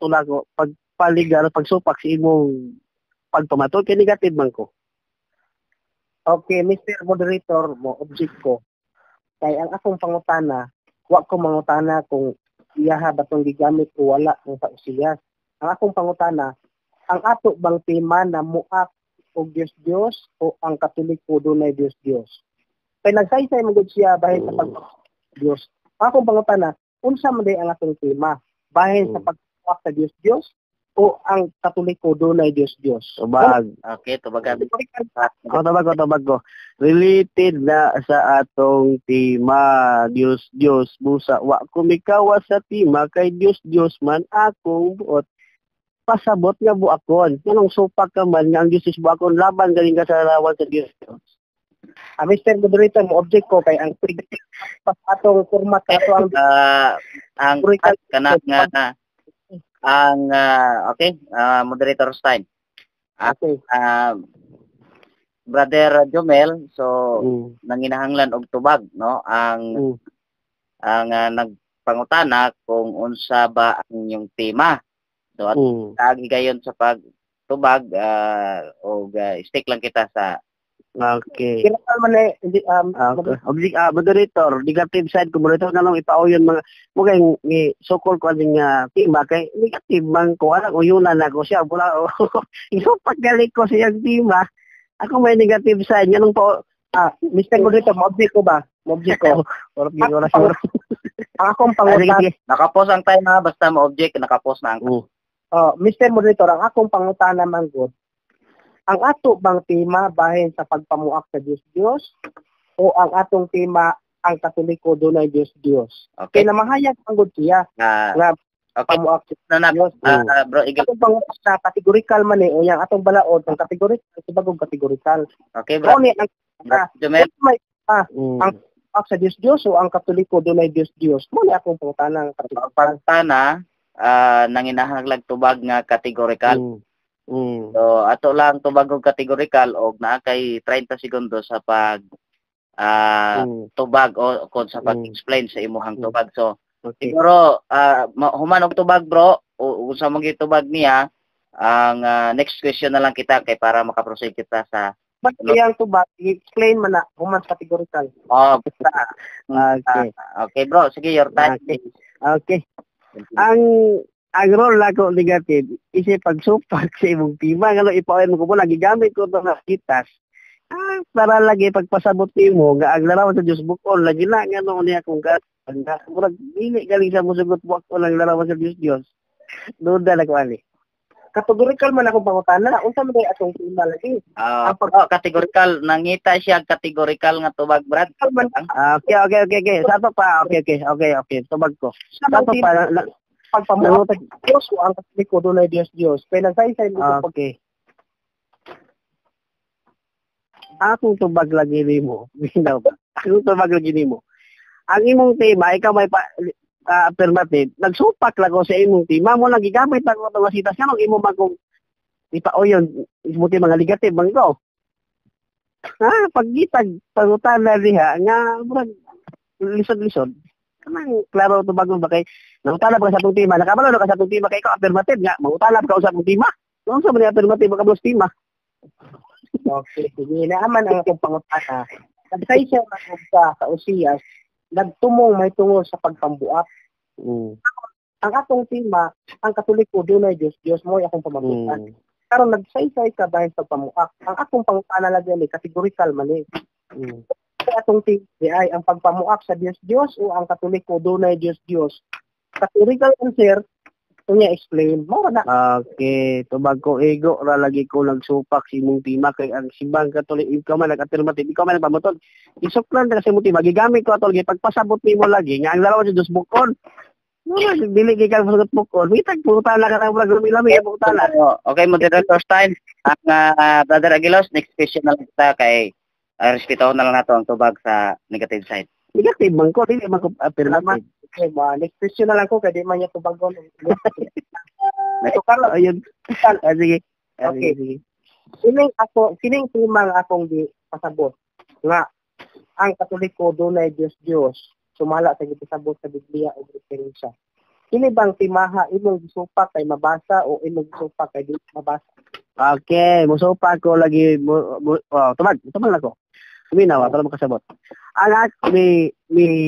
ula ko pagpaligar pagsupak si imong pagpamatol kay negative man ko. Okay, Mr. Moderator mo object ko. Kay ang akong pangutana, wa ko mangutana kung iyaha batong gigamit o wala ng pausiyas. Ang akong pangutana, ang ato bang tema na muak og Dios o ang Katoliko dunay Dios? Kay nagsaysay magud siya bahin sa Dios. Ang akong pangutana, unsa man day ang atong tema? Bahin sa pagmuak sa Dios o ang Katoliko dunay Dios? Tubag. Okay, tubagan. Tubag ko. Related na sa atong tema, Dios, busa. Wa kumikawa sa tema kay Dios man akong buot. Pasabot nga buakon. Yanong supak ka man nga ang Dios is buakon laban galing ka sa larawan sa Dios. Mr. Moderator, mo object ko kay ang pas atong format ato ang kanang moderator's time. Okay. Brother Jomel, so nanginahanglan og tubag, no? Ang nagpangutana kung unsa ba ang inyong tema. So at agi gayon sa pagtubag og stick lang kita sa okay. Kira man moderator, negative side ko moderator na lang ipauyon mga mugay ni sokol ko ding tema kay negative man ko ana uyunan ako siya wala iso paggalit ko sa iyang tema. Ako may negative side nganong pa Mr. Moderator, mo-object ko ba? Mo-object ko. Wala siguro. Ang akong pangutana, nakapos ang time na basta mo-object nakapos na ang Mr. Moderator, ang akong pangutana man gud, ang ato bang tema bahin sa pagpamuak sa Dios o ang atong tema ang Katoliko dunay Dios? Okay. Kaya namahayag ang gud siya nga okay. pamuak sa Dios. Bro, atong pangutana categorical man o yang atong balaod ang categorical sa bagong categorical. Okay, bro. Jomel. Ang pamuak sa Dios o ang Katoliko dunay Dios? Mo ni akong pangutana ang pangutana nanginahanglag tubag nga categorical. So ato lang tubag og categorical og naa kay 30 segundos sa pag tubag o kon sa pag-explain sa imuhang tubag. So siguro human og tubag bro o unsa man gitubag niya ang next question na lang kita kay para makaproceed kita sa iyang tubag i-explain man na human categorical. Okay bro, sige your time. Okay. Ang role ako negative isip pagsupak sa imong tema ngano ipawen mo ko lagi gamit ko to nga kitas para lagi pagpasabot nimo nga ang larawan sa Dios bukon lagi na ngano niya kung murag dili galing sa musugot buak ko lang larawan sa Dios duda na ko ali categorical man akong pangutana unsa man atong tema lagi categorical nangita siya categorical nga tubag brad. Okay sa to pa okay tubag ko sa to pa pagpamuak sa Dios o ang Katoliko dunay Dios. Kaya nagsaysay mo okay. Akong tubag lagi nimo. Binaw ba? Akong tubag lagi nimo. Ang imong tema ikaw may affirmative. Nagsupak lang ko sa imong tema mo lagi gamit ako ng sitas kanang imo magong ipauyon ismuti mga negative man ko. Paggitag pangutana diha nga murag lisod-lisod. Kanang klaro tubag mo ba kay nangutana ba ka sa atong tema? Nakabalo ka sa atong tema kay ikaw affirmative nga. Mangutana ka sa atong tema. Kung sa man affirmative ka sa tema. Okay, sige. Naaman ang akong pangutana. Nagsay siya sa Usiyas, nagtumong may tungol sa pagpambuak. Ang atong tema, ang Katoliko, dunay Diyos, Diyos mo akong pamagutan. Karon nagsaysay ka dahil sa pamuak. Ang akong pangutana lagi ni categorical man eh. Ang atong tema ay ang pagpamuak sa Diyos, Diyos o ang Katoliko, dunay Diyos, Diyos. Categorical answer, niya explain mo na. Okay, tubag ko ego ra lagi ko nagsupak si imong tema kay ang simbang Katolik ikaw man nag-affirmative ikaw man nagpamutol. Isuklan kasi mo tema gigamit ko atol pagpasabot nimo lagi nga ang dalawa sa Dios bukon. No, dili kay kang sugot bukon. Bitag puta na ka nang lami puta na. Okay, moderator time. Ang Brother Aguilos, next question na lang kita kay respeto na lang nato ang tubag sa negative side. Negative man ko, dili man ko affirmative. Okay, next question na lang ko, kaya di man niya tubagon. So, Carlo, ayun. Sige. Okay. Sige. Sining timang akong di pasabot nga ang Katoliko dunay Diyos Diyos sumala sa gipasabot sa Biblia o referensya. Kini bang timaha imong gisupak kay mabasa o imong gisupak kay di mabasa? Okay, musupak ko lagi tumag lang ko. Suminaw, para makasabot. Ang may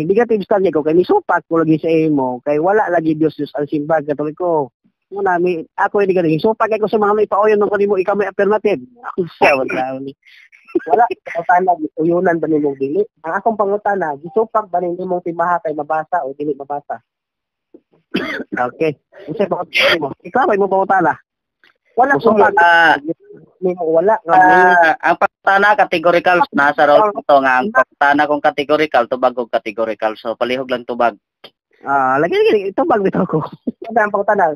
negative stand ko kay misupak ko lagi sa imo kay wala lagi Dios ang simbang Katoliko. Muna ako hindi ganun. Supak ko sa mga may paoyon ng kanimo ikaw may alternative. Ako siya wala pangutana uyunan ba nimong dili? Ang akong pangutana, gisupak ba nimong timaha kay mabasa o dili mabasa? Okay. Unsay pangutana mo? Ikaw may mo pangutana. Wala ko wala ang pagtana categorical nasa raw to nga ang pagtana kung categorical tubag og categorical so palihog lang tubag. Lagi tubag bitaw ko. Ang pangutana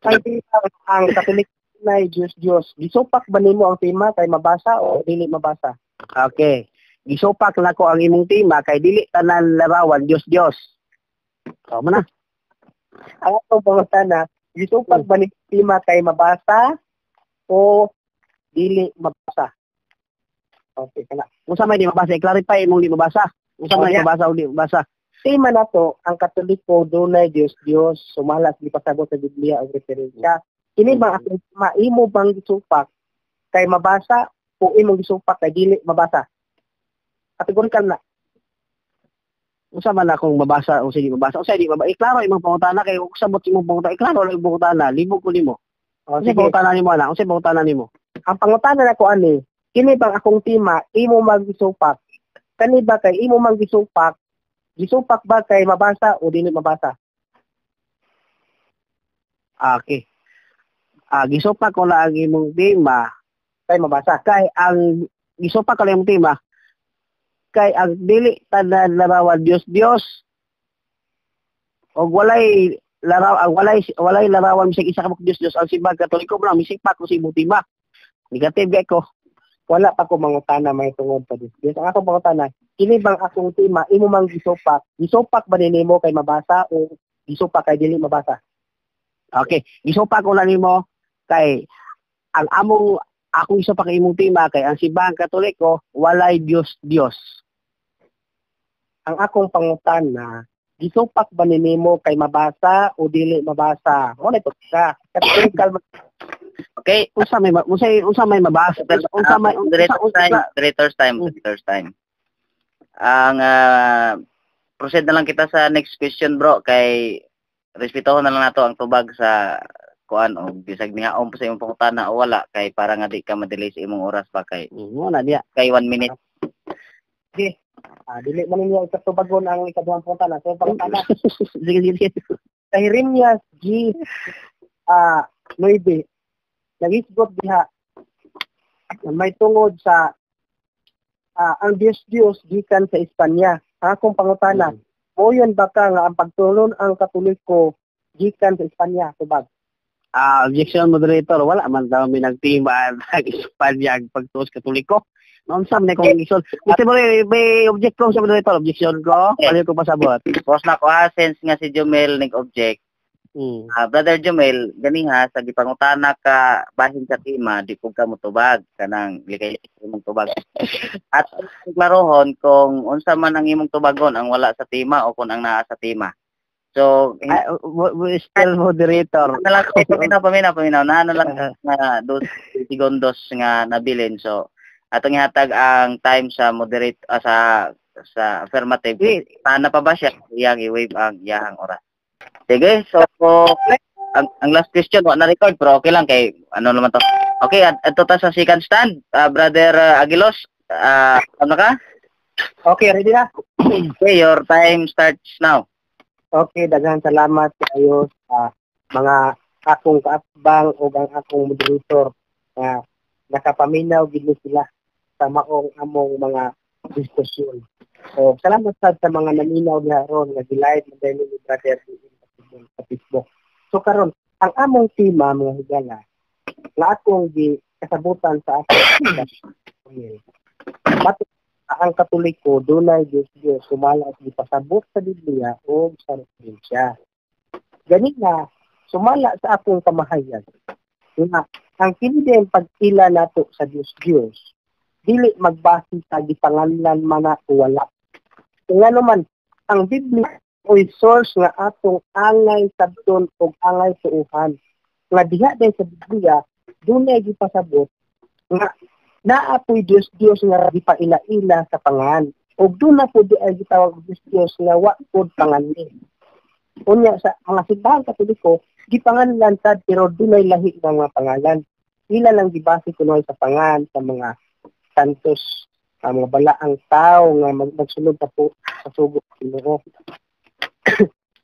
ang Katolik na Diyos. Gisupak ba nimo ang tema kay mabasa o dili mabasa? Okay. Gisupak na ko ang imong tema kay dili tanan larawan Diyos. Mo na. Ang atong pangutana, gisupak ba ni tema kay mabasa o dili mabasa? Okay, kana. Unsa may di mabasa? I-clarify imong di mabasa. Unsa may mabasa o di mabasa? Tema na to, ang Katoliko dunay Diyos, sumalas di pasabot sa Biblia o referensya. Kini bang akong maimo bang gisupak kay mabasa o imong gisupak kay dili mabasa? Kategorikal na. Unsa man akong mabasa o sige mabasa? Unsa di mabasa? Iklaro imong pangutana kay ug sabot imong pangutana. Iklaro lang imong pangutana, libog ko nimo. Unsa pangutana nimo ana? Unsa pangutana nimo? Ang pangutana nako ani, kini bang akong tema imo magisupak? Kani ba kay imo magisupak? Gisupak ba kay mabasa o dili mabasa? Okay. Gisupak ko lang ang imong tema Kay mabasa. Kay ang gisupak ko lang imong tema kay ang dili tanan larawan Diyos. Og walay larawan bisag isa ka Diyos ang simbang Katoliko mo misig pa ko si imong tema. Negative gay ko. Wala pa ko mangutana may tungod sa Diyos. Ang akong mangutana, kini bang akong tema imo mang gisupak? Gisupak ba nimo kay mabasa o gisupak kay dili mabasa? Okay, gisupak ko lang nimo kay ang akong gisupak kay imong tema kay ang simbang Katoliko walay Diyos. Ang akong pangutana, gisupak ba nimo kay mabasa o dili mabasa? Mo na ito ka. Categorical. Okay, unsa may mabasa? Director's time. Ang proceed na lang kita sa next question bro kay respetohon na lang nato ang tubag sa kuan o bisag nihaon po sa imong pangutana o wala kay para nga di ka madelay sa imong oras pa kay mo na diya kay 1 minute. Sige. Dili man ninyo sa tubagon ang ikaduhang pangutana. So pangutana. Sige. Kay Rimyas G 9 nagisgot diha may tungod sa ang Diyos gikan sa Espanya. Ang akong pangutana, mo yun ba ka nga ang pagtulon ang Katoliko gikan sa Espanya tubag? Objection moderator, wala man daw may nagtima ng Espanya ang pagtuos Katoliko. Noon sa mga kong isol. Gusto mo may object ko sa moderator, objection ko. Ano ko pasabot? Post na ko sense nga si Jomel nag-object. Brother Jomel, ganiha sa gipangutana ka bahin sa tema, di ko ka motubag kanang likay imong tubag. At klarohon kung unsa man ang imong tubagon ang wala sa tema o kung ang naa sa tema. So, still moderator. Paminaw na lang na 2 segundos nga nabilin. So, atong ihatag ang time sa moderate sa affirmative. Paano pa ba siya iyang i-wave ang iyang oras? Sige, so ang last question na record pero okay lang kay ano naman to. Okay, ato ta sa second stand, brother Aguilos. Ano ka? Okay, ready na? Okay, your time starts now. Okay, daghang salamat kayo sa mga akong kaatbang o ang akong moderator na nakapaminaw gid sila sa maong among mga diskusyon. So, salamat sa mga naminaw niya ron nga gilive mo dahil ni brother sa Facebook. So karon, ang among tema mga higala nga akong kasabutan sa akong ang Katoliko dunay Diyos sumala at ipasabot sa Biblia o sa Biblia. Gani na sumala sa akong kamahayag nga ang kinideng pagpila nato sa Diyos dili magbase sa gipanganlan man o wala. Nga naman ang Biblia oy source nga atong angay sabton o angay tuuhan. Nga diha din sa Biblia dunay gipasabot nga naapoy Diyos nga gipaila-ila sa pangan. O doon na po di ay gitawag Diyos nga wa po panganli. Unya sa mga simbahan Katoliko, gipanganlan sad pero dunay lahi ng mga pangalan. Ila lang gibase kunoy sa pangan sa mga santos, mga balaang tao nga magsunod ta po sa sugo sa Ginoo.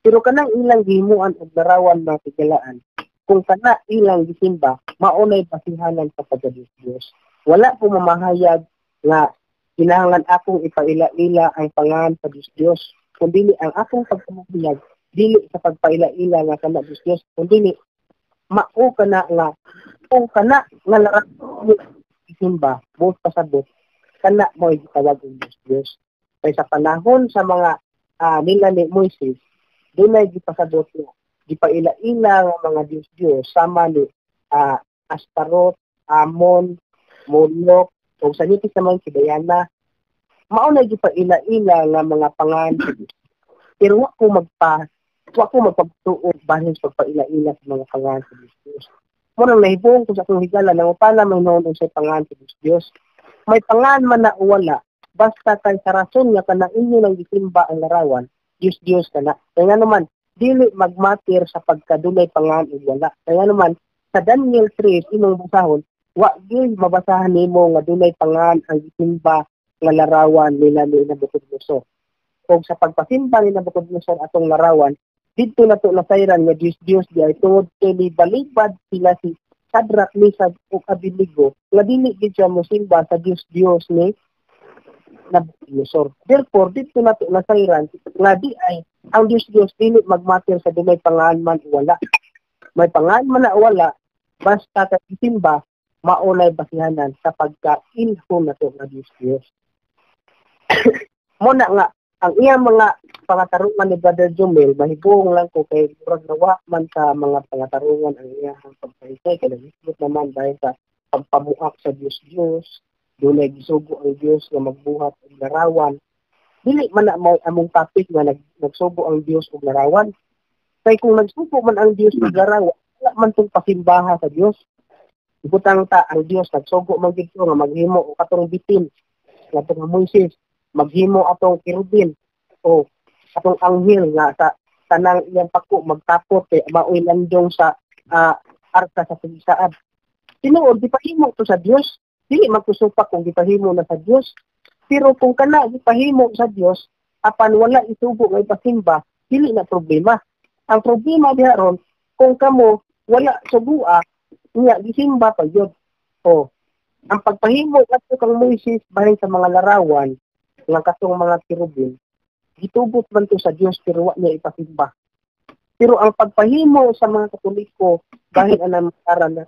Pero kanang ilang gihimuan og larawan ng tigalaan, kung kana ilang gisimba, maunay basihanan sa pagka-Diyos. Wala po mamahayag nga kinahanglan akong ipaila-ila ang pangan sa Diyos. Kundi ang akong pagpamahayag, dili sa pagpaila-ila nga kana Diyos, kundi mao kana nga kung kana nga larawan isimba, buot pasabot, kana mo gitawag ang Diyos. Kaya sa panahon sa mga nila ni Moises, doon ay gipasabot nga gipaila-ila nga mga Diyos sama ni Astarot, Amon, Molok, o sa nipis naman si Diana. Maunay gipaila-ila nga mga pangan. Pero wa ko magpagtuog bahin sa pagpaila-ila sa mga pangan sa Diyos. Murang nahibong ko sa akong higala na upala may noon sa pangan sa Diyos. May pangan man na wala, basta kay sa rason nga kanang inyo nang gisimba ang larawan, Diyos kana. Kaya naman, dili magmatir sa pagkadulay pangan o wala. Kaya naman, sa Daniel 3, inong basahon, wa gyud mabasahan nimo nga dunay pangan ang gisimba nga larawan nila ni Nabucodonosor. O sa pagpasimba ni Nabucodonosor atong larawan, dito na to nasayran nga Diyos di ay tungod kay balibad sila si Shadrach, Meshach ug Abednego nga dili gid siya mosimba sa Diyos ni Nabucodonosor. Therefore, dito na to nasayran nga di ay ang Diyos dili magmatter sa dunay pangan man o wala. May pangan man na wala, basta ka isimba maulay basihanan sa pagkailhon na ito nga Diyos. Muna nga, ang iyang mga pangatarungan ni Brother Jumel, mahibong lang ko kay murag nawa man sa mga pangatarungan ang iyang pagpahisay. Kaya nagisbot naman dahil sa pagpamuak sa Diyos. Dunay gisugo ang Diyos nga magbuhat og larawan. Dili man na among topic nga nagsugo ang Diyos og larawan. Kaya kung nagsugo man ang Diyos og larawan, wala man itong pasimbaha sa Diyos. Ibutang ta ang Dios nagsugo man gid nga maghimo og katong bitin ngadto nga Moises, maghimo atong kirubin o atong anghel nga sa tanang iyang pako magtapot kay maoy landong sa arka sa pagsaad. Tinuod gipahimo to sa Dios, dili magkusupak kung gipahimo na sa Dios. Pero kung kana gipahimo sa Dios apan wala isugo nga ipasimba, dili na problema. Ang problema diha ron kung kamo wala sugua niya gisimba pa yun. O, ang pagpahimo nato kang Moises bahin sa mga larawan nga katong mga kirubin, gitubot man to sa Dios pero wa niya ipasimba. Pero ang pagpahimo sa mga Katoliko bahin anang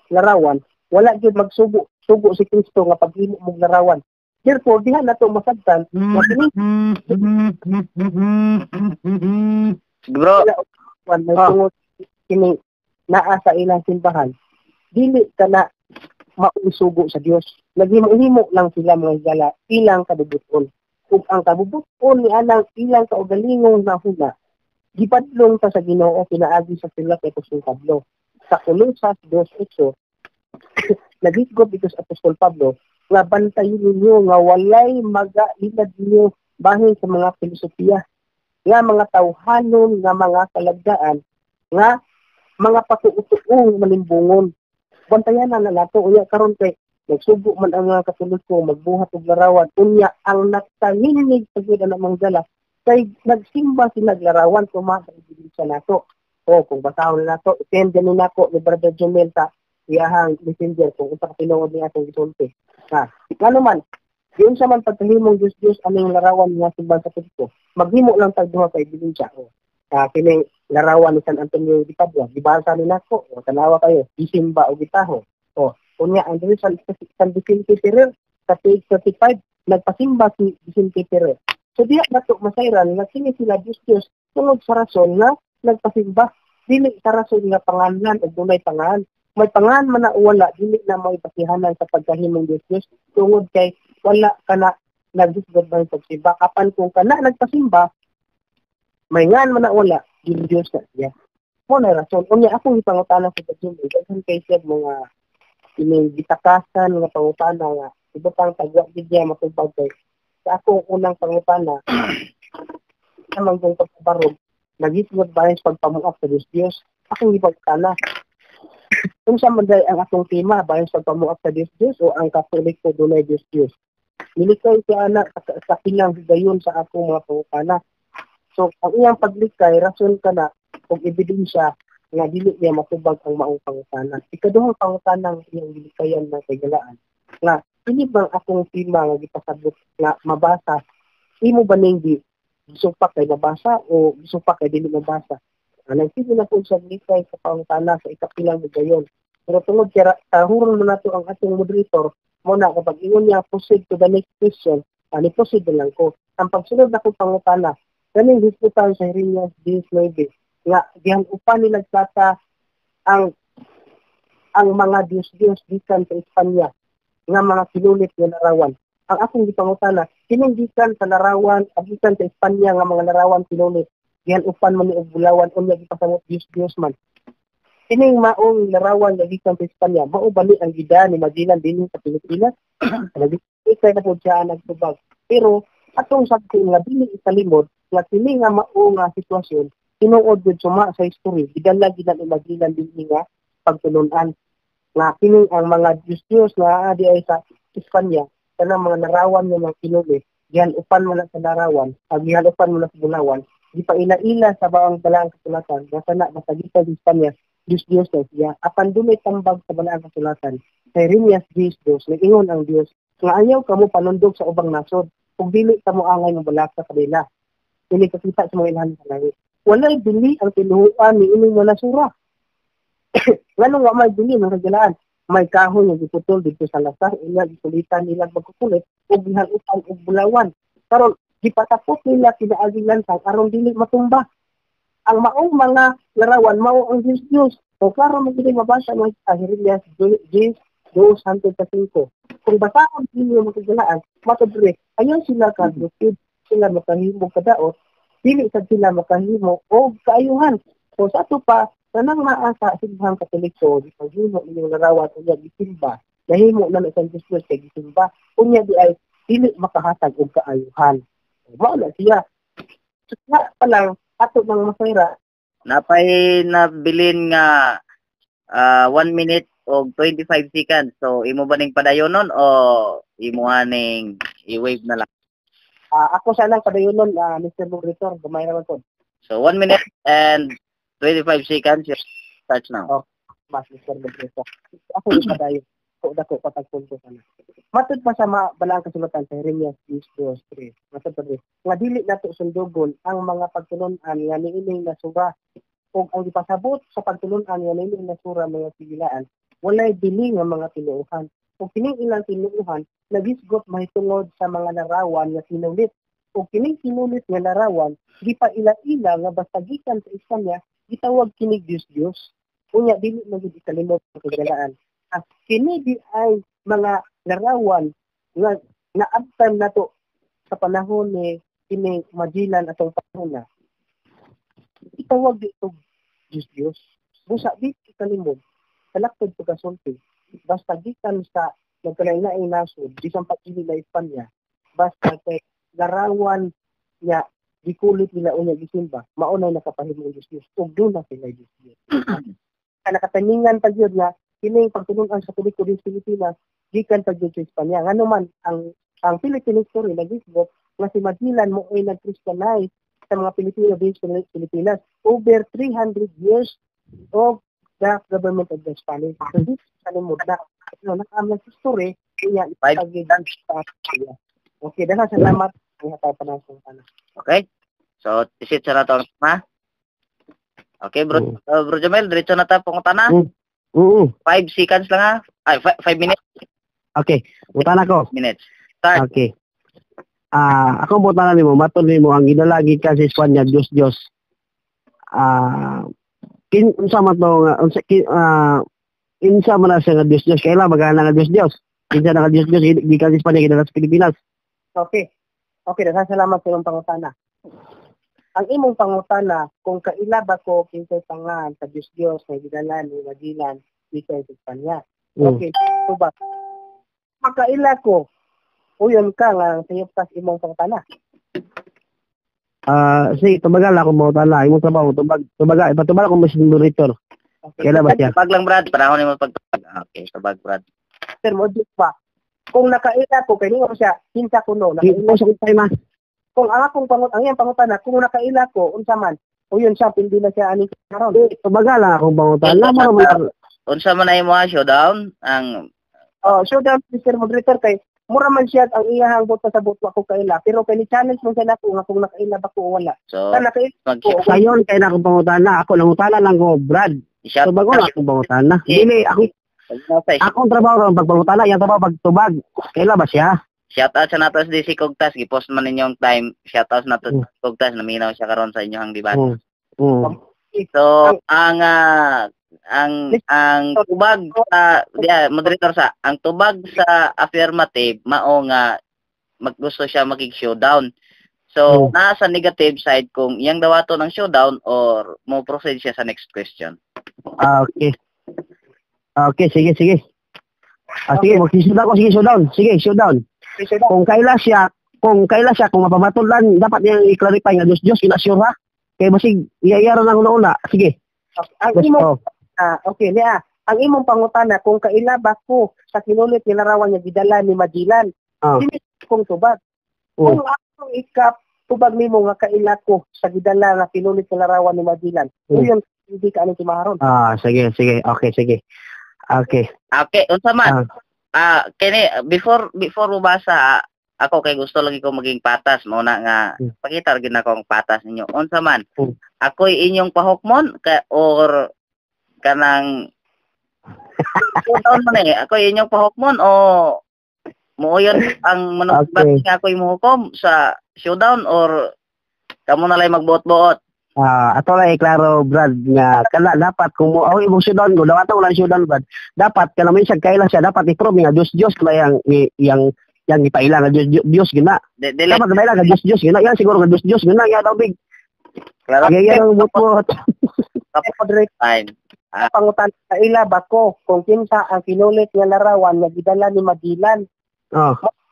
larawan, wala gyud magsugo si Kristo nga paghimo mong larawan. Therefore, diha nato masabtan nga kini bro, may tungod kini naa sa ilang simbahan. Dili ka na mausugo sa Dios. Naghimo-himo lang sila mga higala ilang kabubuton. Kung ang kabubuton ni anang ilang kaugalingong na huna, gipadlong ta sa Ginoo pinaagi sa sila kay Apostol Pablo. Sa Colosas 2:8, naghisgot dito sa Apostol Pablo, nga bantayon ninyo nga walay magailad ninyo bahin sa mga filosofiya nga mga tawhanon nga mga kalagdaan nga mga patutuong malimbungon. Bantayan na nato unya karon kay nagsubo man ang mga Katoliko magbuhat og larawan unya ang nagtanginig sa gid ang manggala kay nagsimba sila larawan kuma sa ebidensya nato. O kung basahon na nato, send din nako ni Brother Jomel sa iyahang messenger kung usa ka tinuod ni atong gisulti. Ngano man, diyon sa man pagkahimong Diyos aning larawan nga simbang Katoliko, maghimo lang tag duha ka ebidensya. Kining larawan ni San Antonio de Padua, gibasa ni nako, o tanawa kayo, isimba o gitaho. O unya ang diri sa San Vicente Ferrer sa page 35 nagpasimba si Vicente Ferrer. So diya nato masayran nga kini sila Diyos tungod sa rason nga nagpasimba, dili sa rason nga pangalan o dunay pangalan. May pangalan man na wala, dili na may pasihanan sa pagkahimong Diyos tungod kay wala ka na nagdisgod ba sa pagsimba. Kapan kung ka na nagpasimba, may ngan man na wala, Diyos na siya. Mo na rason. Unya akong ipangutana sa pagsimba, kasi kay siya mga gitakasan nga pangutana nga ibutang tagwa diya matubag kay sa akong unang pangutana namang kung pagbarog nagisgod ba sa pagpamuap sa Diyos akong ipagtana kung sa man ang atong tema bayan sa pagpamuap sa Diyos o ang Katoliko dunay Diyos nilikay siya anak sa kilang higayon sa akong mga pangutana. So ang iyang paglikay rason ka na kung ebidensya nga dili niya matubag ang maong pangutana. Ikaduhang pangutana ng iyang gilikayan na kagalaan. Nga, hindi bang akong tema nga gipasabot nga mabasa, imo ba ning gusto pa kay mabasa o gusto pa kay dili mabasa? Nagsigo na po sa gilikay sa pangutana sa ikapilang gayon. Pero tungod kaya tahuron mo na to ang ating moderator, muna kapag ingon niya proceed to the next question, proceed lang ko. Ang pagsunod na kong pangutana, ganing disputan sa Jeremias 10:9 nga diyan upan nila tata ang mga Diyos gikan sa Espanya nga mga kinulit nga larawan. Ang akong gipangutana, kining gikan sa larawan gikan sa Espanya nga mga larawan kinulit diyan upan man ni og bulawan unya gipasamot Diyos man. Kining maong larawan nga gikan sa Espanya mao bali ang gida ni Magellan dinhi sa Pilipinas. Ikay na po siya nagtubag. Pero atong sabti nga dili ikalimod nga kini nga mao nga sitwasyon tinuod gud suma sa history gidala gid ang Magellan dinhi nga pagtulunan nga kini ang mga Diyos nga adi ay sa Espanya kanang mga larawan nga mga kinulit diyan upan mo na sa larawan diyan upan mo na sa bulawan di pa ila-ila sa bawang balaang kasulatan nga sana masagitan sa Espanya Diyos na siya apan dunay tambag sa balaang kasulatan sa Jeremias 10:2 nag-ingon ang Dios nga ayaw kamo panundog sa ubang nasod ug dili kamo angay nga balak sa kanila dili kakita sa mga ilhan sa langit. Walay dili ang tinuhuan ni ining mga nasura. Nganong wa may dili ng kagalaan? May kahoy nga giputol dito sa lasar, ilang isulitan nila magkukulit ug gihalutan og bulawan. Karon gipatapos nila kinaaging lansang aron dili matumba. Ang maong mga larawan mao ang Diyos. So karon mo dili mabasa mo sa Jeremias 10:2-5. Kung basahon ninyo mga kagalaan, matudre ayon sila kadukid sila makahimog kadaot dili sad sila makahimo og kaayuhan. So sa ato pa kanang maasa sighang Katoliko di paghimo inyong larawan unya gisimba nahimo na isang Diyos kay gisimba unya di ay dili makahatag og kaayuhan. Mao na siya. Sa palang ato nang masayra Napay nabilin nga 1 minute og 25 seconds. So imo ba ning padayonon o imo ning i-wave na lang? ako sana padayonon Mr. Moderator gamay ra man pod. So 1 minute and 25 seconds. Starts now. Mas Mr. Moderator. Ako yung padayon. Dako patagpunto sana. Matud pa sa balaang kasulatan sa Jeremias 10:3. Matud pa nga dili nato sundugon ang mga pagtulon-an nga niining nasura ug ang ipasabot sa pagtulon-an nga niining nasura mga sigilaan walay bili nga mga tinuuhan. Ug kining ilang tinuuhan nagisgot mahitungod sa mga larawan nga sinulit. Ug kining sinulit nga larawan di pa ila-ila nga basta gikan sa Espanya gitawag kining Diyos. Unya dili na gid ikalimot ang kagalaan. Kini di ay mga larawan nga naabtan nato sa panahon ni kining Magellan atong panahon na itawag dito Diyos. Busa di ikalimod kalakod pagkasulti basta gikan sa nagkalain-laing nasod, bisan pag-ili na Espanya, basta kay larawan niya, gikulit nila unya gisimba, maunay nakapahimong Diyos-Diyos, ug doon na sila Diyos-Diyos. Nakataningan pa yun nga, kining pagtulungan sa pelikula sa Pilipinas, gikan pa yun sa Espanya. Nga naman, ang Philippine history, nag-isgot, nga si Magellan mo ay nag-Christianize sa mga Pilipino based sa Pilipinas. Over 300 years of the government of the Spanish. So, this is mo na. Nakaamang history, kaya ipagiging okay, dahil salamat. Okay. So, isit sa nato ma. Okay, bro. Bro Jamel, diretso na ta pangutana. 5 seconds lang ha. Ay, 5 minutes. Okay, utana ko. Minutes. Start. Okay. Ako butana nimo, matod nimo ang ginalagi ka sa Espanya, Dios. Unsa man to nga insa man na siya nga Dios, kailan magana nga Dios. Kinsa na nga Dios, gikan sa Espanya, gikan sa Pilipinas. Okay. Okay, salamat sa imong pangutana. Ang imong pangutana, kung kaila ba ko kinsay pangan sa Diyos na gidala ni Magellan dito sa Espanya. Okay, so ba? Makaila ko, uyon ka nga sayop imong pangutana. Sige, tubagal ako mo tala, imong trabaho, tubagal ako mas moderator. Okay. Kailan ba siya? Tubag lang, Brad. Panahon ni mo pagtubag. Okay, tubag, Brad. Sir, mo pa. Kung nakaila ko, kaya nga siya, kinsa ko no, Ito sa kutay ma. kung ang akong iyang pangutana, kung nakaila ko, unsa man, uyon siya, pindi na siya aning karon. Tubagal lang akong pangutan. Unsa man na imo showdown ang Showdown, Mr. Moderator, kay mura man siya ang iyahang boto sa boto ako kaila. Pero kay ni-challenge mo siya na kung nakaila ba ko o wala. so Nakaila ko. Sayon kay na akong pangutan na. Ako lang utala lang ko, Brad. shout Tubagal lang akong pangutan na. Dili, akong trabaho lang pagpangutan na. Yung trabaho pagtubag. Kailan ba siya? shout out sa nato sa DC Cogtas, gipost man ninyong time. Shout out sa nato sa Cogtas, naminaw siya karon sa inyong debate. So ang tubag sa moderator sa ang tubag sa affirmative mao nga maggusto siya showdown. So nasa negative side kung iyang dawato ng showdown or mo proceed siya sa next question. Okay. Okay, sige. Sige, mag-showdown ko. Sige, showdown. Kung kaila siya, kung mapamatod dapat niyang i-clarify nga Diyos, ina-sure ha? Kaya basig, iyayaran ako na una. Sige. Okay, niya. Ang imong pangutana, kung kaila ba ko sa kinulit nilarawan niya gidala ni Magellan, hindi kong tubag. Kung akong tubag nimo nga kaila ko sa gidala nga kinulit nilarawan ni Magellan, yun, hindi ka anong timaharon. Sige. Okay, sige. Okay. Okay, unsa man? Kini before mubasa ako kay gusto lagi ko maging patas mo na nga pakita gyud nako ang patas ninyo. Unsa man? Ako'y inyong pahukmon or kanang showdown man ako'y inyong pahukmon o muuyon ang manugbat nga ako'y muhukom sa showdown or kamo na lang magbuot-buot. Ato lang klaro, Brad, nga kala dapat kung mo imong showdown ko, dapat wala showdown, Brad. Dapat kana may siya kaila siya dapat i-prove nga Diyos kaya yang ipaila nga Diyos gina. Dapat kaila nga Diyos gina. Yan siguro nga Diyos gina ya daw big. Klaro yang butbot. Kapodre fine. Pangutan kaila ba ko kung kinsa ang kinulit nga larawan nga gidala ni Magellan.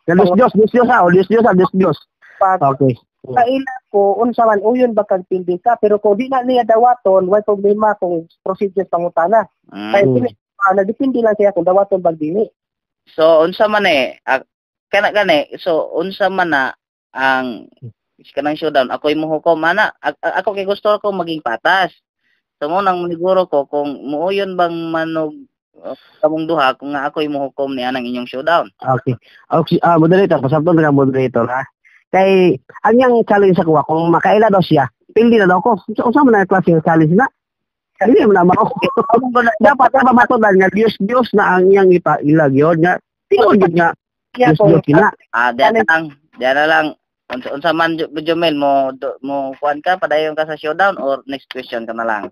Diyos. Okay. Kaila ko, unsa man uyon ba kag pindi ka, pero kung di na niya dawaton, way problema kung procedure pangutana. Kaya nagdepende lang siya kung dawaton bag dili. So unsa man so unsa man na ang kanang showdown ako'y mohukom ana ako kay gusto ko maging patas. So mo nang maniguro ko kung muuyon bang manog kamong duha kung nga ako'y mohukom ni anang inyong showdown. Okay, moderator, pasabton nga moderator ha. Kay anyang challenge sa kuha kung makaila daw siya, pili na daw ko. Unsa man na klase ng challenge na? Hindi mo na mao. Dapat na matudan nga Diyos na ang iyang ipaila gyud nga. Tingod gyud nga Diyos kina. Diyan lang. Unsa man Jomel mo kuan ka padayon ka sa showdown or next question ka na lang.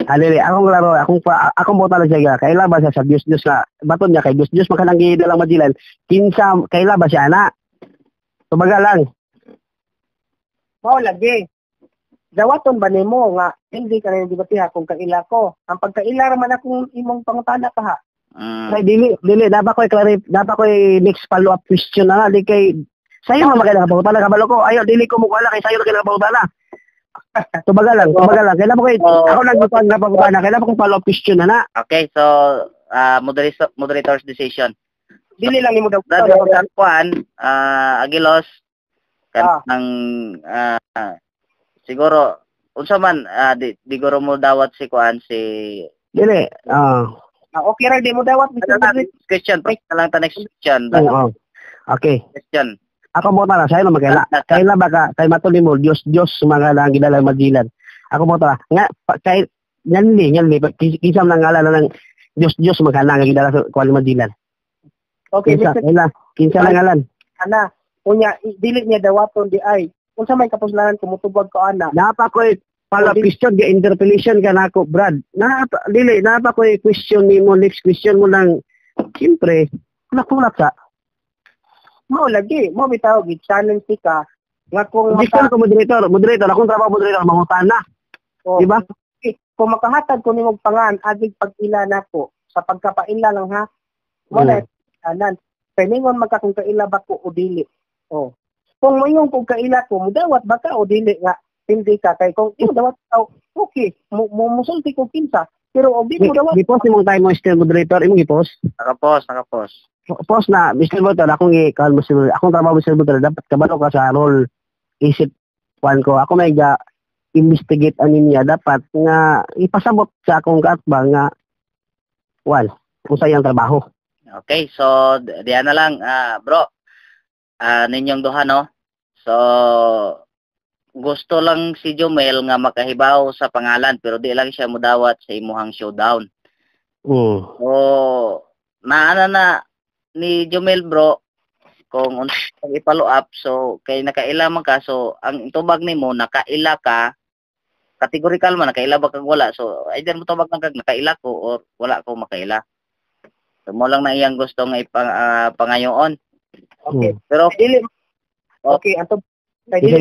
Alili, akong bota lang siya. Kaila ba siya sa Diyos na baton niya kay Diyos makanang gidalang Magellan. Kinsa kaila ba siya ana? Tubaga lang. Mao lagi. Dawaton ba nimo nga hindi ka na dibatiha kung kaila ko. Ang pagkaila man akong imong pangutana pa ha. Kay dili dapat ko next follow up question na di kay sayo man maganda ka pangutana kabalo ko ayo dili ko mo wala kay sayo na pangutana. Tubaga lang. Kailan mo ako nagbukan na pangutana, kailan ko follow up question na. Okay, so moderator's decision. Dili lang imo daw. Kuan, Agilos kanang siguro unsa man di guro mo dawat si kuan si dili. Okay ra di mo dawat Mr. Question, lang ta next question. Okay. Question. Ako mo na sayo na magala. Kailan ba ka kay matuli mo Dios mga lang gidala Magellan. Ako mo ta nga kay nyanli kisam lang ngala ng Dios maghala nga gidala sa kuan Magellan. Okay, kinsa lang ngalan. Ana, unya dili niya dawaton di ay. Unsa may kapuslanan kumutubag ko ana. Napa ko pala question ga interpellation ka nako Brad. Napa ko question nimo next question mo lang. Siyempre, nakulat sa mo lagi mo bitaw gid challenge ka nga kung Gusto ko moderator akong trabaho moderator mangutana. Di ba? Kung makahatag ko nimong pangan agig pag-ila nako sa pagkapaila lang ha. Mo na anan. Peningon magka kung kaila ba ko o dili. Kung moingon kung kaila ko mudawat ba ka o dili nga hindi ka kay kung imo dawat ka okay musulti ko kinsa pero og di mo dawat. Gipos imong time mo Mr. Moderator imong gipos. Nakapos. Post na, Mr. Butter, akong trabaho Mr. Butter, dapat kabalo ka sa role isip kuan ko. Ako may investigate anin niya, dapat nga ipasabot sa akong kaatbang nga kung sayang trabaho. Okay, so diyan na lang, bro. Ninyong duha, no? So, gusto lang si Jomel nga makahibaw sa pangalan, pero di lang siya mudawat sa imuhang showdown. So, naana na ni Jomel bro kung i-follow up so kay nakaila man ka so ang tubag nimo nakaila ka categorical man nakaila ba kag wala so either mo tubag kag nakaila ko or wala ko makaila so mo lang na iyang gusto nga pangayoon. Okay pero dili okay ato kay dili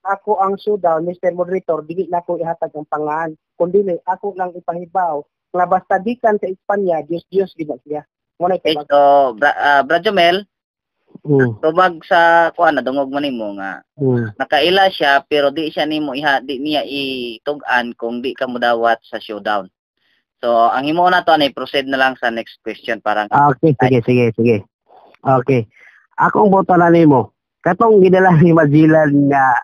ako ang showdown Mr. Moderator dili na ko ihatag ang pangalan kundi ako lang ipahibaw nga basta gikan sa Espanya Dios gid siya. Okay, so, Brad Jomel, tubag sa kuan na dungog man nimo nga nakaila siya pero di niya itugan kung di ka mudawat sa showdown. So, ang himo na to ay proceed na lang sa next question parang okay, sige. Okay. Akong boto na nimo. Katong gidala ni Magellan nga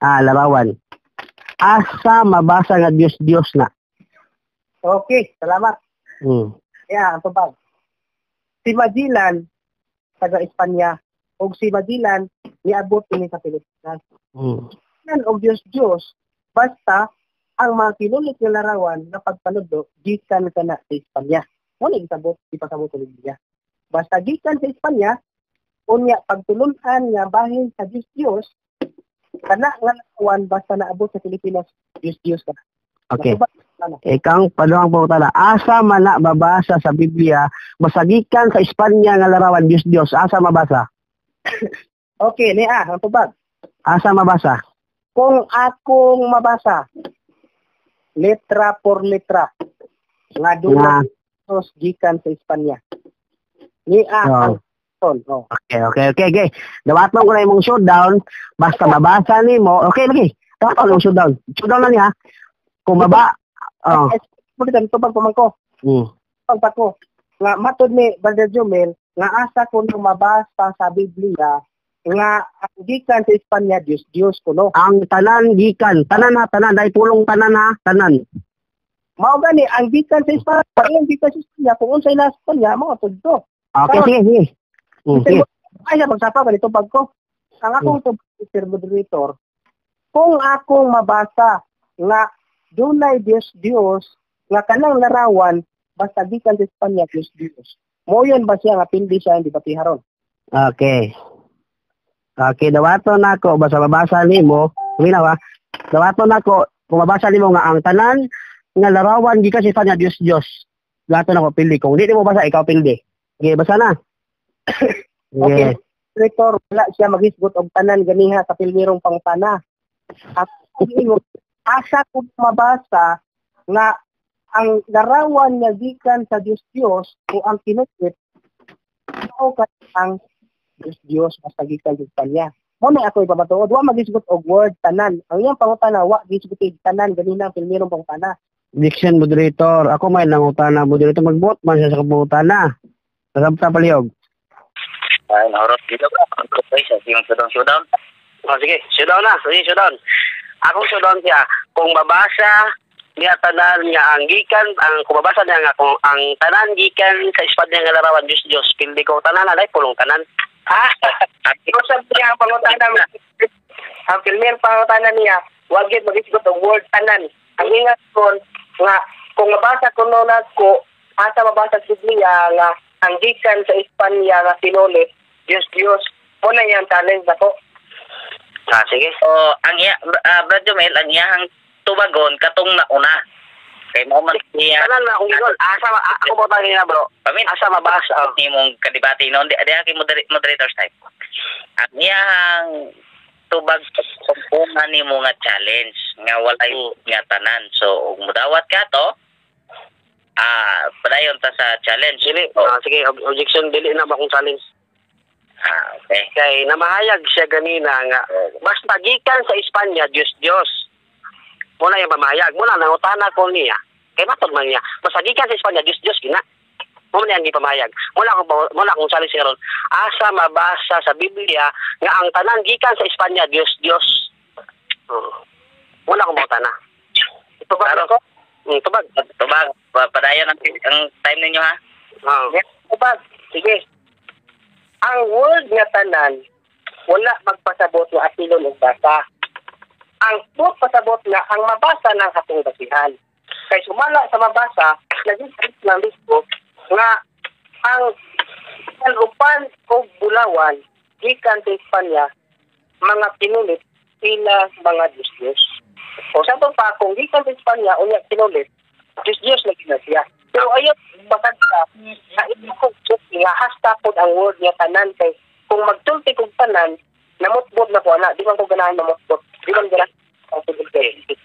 larawan. Asa mabasa nga Dios na. Okay, salamat. Ang tubag. Si Magellan taga Espanya og si Magellan niabot ini sa Pilipinas. Yan og Dios basta ang mga kinulit nga larawan na pagpanudo gikan kana sa Espanya. Mo ni ipasabot sa Biblia. Basta gikan sa Espanya unya pagtulun-an nga bahin sa Dios kana nga larawan basta naabot sa Pilipinas Dios ka. Okay. Ikang paduang po tala. Asa man na babasa sa Biblia, masagikan sa Espanya nga larawan Dios. Asa mabasa? Okay, ang tubag. Asa mabasa? Kung akong mabasa, letra por letra, nga doon Dios gikan sa Espanya. Ang Okay. Dawaton ko na imong showdown, basta mabasa nimo. Okay, lagi. Dawaton imong showdown. Showdown na niya. Kung baba, tubag pa man ko. Pagpa ko. Nga matod ni Brother Jomel, nga asa ko nung mabasa sa Biblia, nga ang gikan sa Espanya, Dios ko, no? Ang tanan gikan. Tanan, dahil pulong tanan. Mao gani, ang gikan sa Espanya, ang gikan sa Espanya, kung unsay na Espanya, mga tudto. Okay, sige. Ay, magsapa ka dito pag ko. Ang akong tubag, Mr. Moderator, kung akong mabasa, nga dunay Dios nga kanang larawan basta gikan sa Espanya Dios. Mo yun ba siya nga pindi siya hindi patiharon. Okay, dawaton nako basta mabasa nimo, minawa. Dawaton nako kung mabasa nimo nga ang tanan nga larawan gikan sa Espanya Dios. Dawaton nako pildi kung di mo basa ikaw pildi. Okay, basa na. Okay. Rector, wala siya maghisgot og tanan ganiha sa pilmirong pangtana. At asa ko mabasa nga ang larawan nga gikan sa Dios o ang kinukit mao ka ang Dios basta gikan sa Espanya. Mo na ako ipabatuod, wa magisgot og word tanan. Ang iyang pangutana wa gisgot og tanan ganina ang pilmirong pangutana. Objection, moderator. Ako may nangutana, moderator. Mag-vote man siya sa kabutana. Nasabta palihog. Ay, nahurot dito ba? Ang kapay siya, yung showdown. Sige, showdown na. Sige, showdown. Akong showdown siya. Kung mabasa niya tanan nga ang gikan, kung mabasa niya nga kung ang tanan gikan sa Espanya nga larawan Diyos, pildi ko tanan, alay, pulong tanan. Ito sa niya ang pangutana ang filmer pangutana niya, wag yun mag-isgot ang word tanan. Ang ingat ko nga, kung mabasa ko noon ko, asa mabasa sa Biblia nga, ang gikan sa Espanya nga sinulit, Diyos, muna yan challenge ako. Sige. O, ang Brad Jomel, ang iyang tubagon, katong nauna. Kay mo man niya. Tanan na akong gigol. Ako mo tayo niya, bro. Pamin, asa mabasa. Ni mong kadibati noon, di aking moderator's type. Ang iyang tubag kumpungan ni mo nga challenge nga walay nga tanan. So, ug mudawat ka to, padayon ta sa challenge. Sige, sige, objection, dili na ba kung challenge? Okay. Kay namahayag siya ganina nga, basta gikan sa Espanya, Diyos. Muna yung pamahayag. Muna, nangutana ko niya. Kay matod man niya. Basta gikan sa Espanya, Diyos, gina. Muna yan di pamahayag. Muna akong challenge siya ron. Asa mabasa sa Biblia nga ang tanan gikan sa Espanya, Diyos. Muna akong mangutana. Tubag ko? Tubag. Padayon ang time ninyo, ha? Tubag. Sige. Ang word nga tanan, wala magpasabot nga asilon o basa. Ang pasabot nga ang mabasa ng atong basihan. Kay sumala sa mabasa, nag-isip ng listo nga ang upan o bulawan gikan sa Espanya, mga pinulit sila mga Diyos. O sa pa, kung gikan sa Espanya, unya pinulit, Diyos lagi na siya. Pero ayun, bakit ka, na inikog nga hasta po ang word niya tanan kay kung magtulti kong tanan, namutbot na po na, di man ko ganahan namutbot. Di man ganahan ang pagkakit.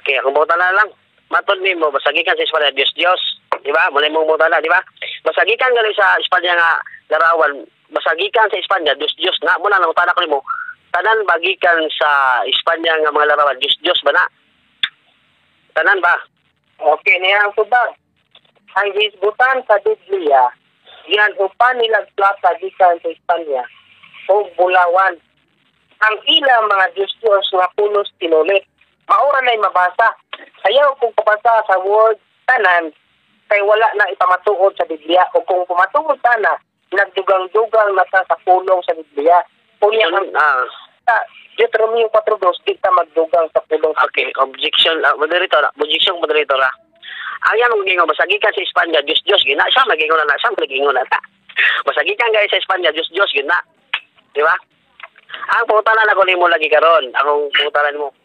Okay, akong buta na lang. Matod ni mo, basagikan sa Espanya, Diyos. Di ba? Mula mo buta na, di ba? Basagikan gali sa Espanya nga larawan, basagikan sa Espanya, Diyos. Na, muna lang, utanak ni mo, tanan bagikan sa Espanya nga mga larawan, Diyos ba na? Tanan ba? Okay, niya ang tubag. Ang hisbutan sa Biblia, yan upan nilang plata gikan sa Espanya o bulawan. Ang ilang mga Diyos nga pulos tinulit. Maura na'y mabasa. Ayaw kung pabasa sa word tanan, kay wala na ipamatuod sa Biblia. O kung pumatuod sana, nagdugang-dugang na sa pulong sa Biblia. Kung yan ang Deuteronomio 4:2, di ka magdugang sa pulong. Okay, objection, moderator. Ayan ang gingon, basagikan sa Espanya, Diyos, gina. Siya magingon na, basagikan guys sa Espanya, Diyos, gina. Di ba? Ang putanan ako ni mo lagi karon. Akong putanan mo.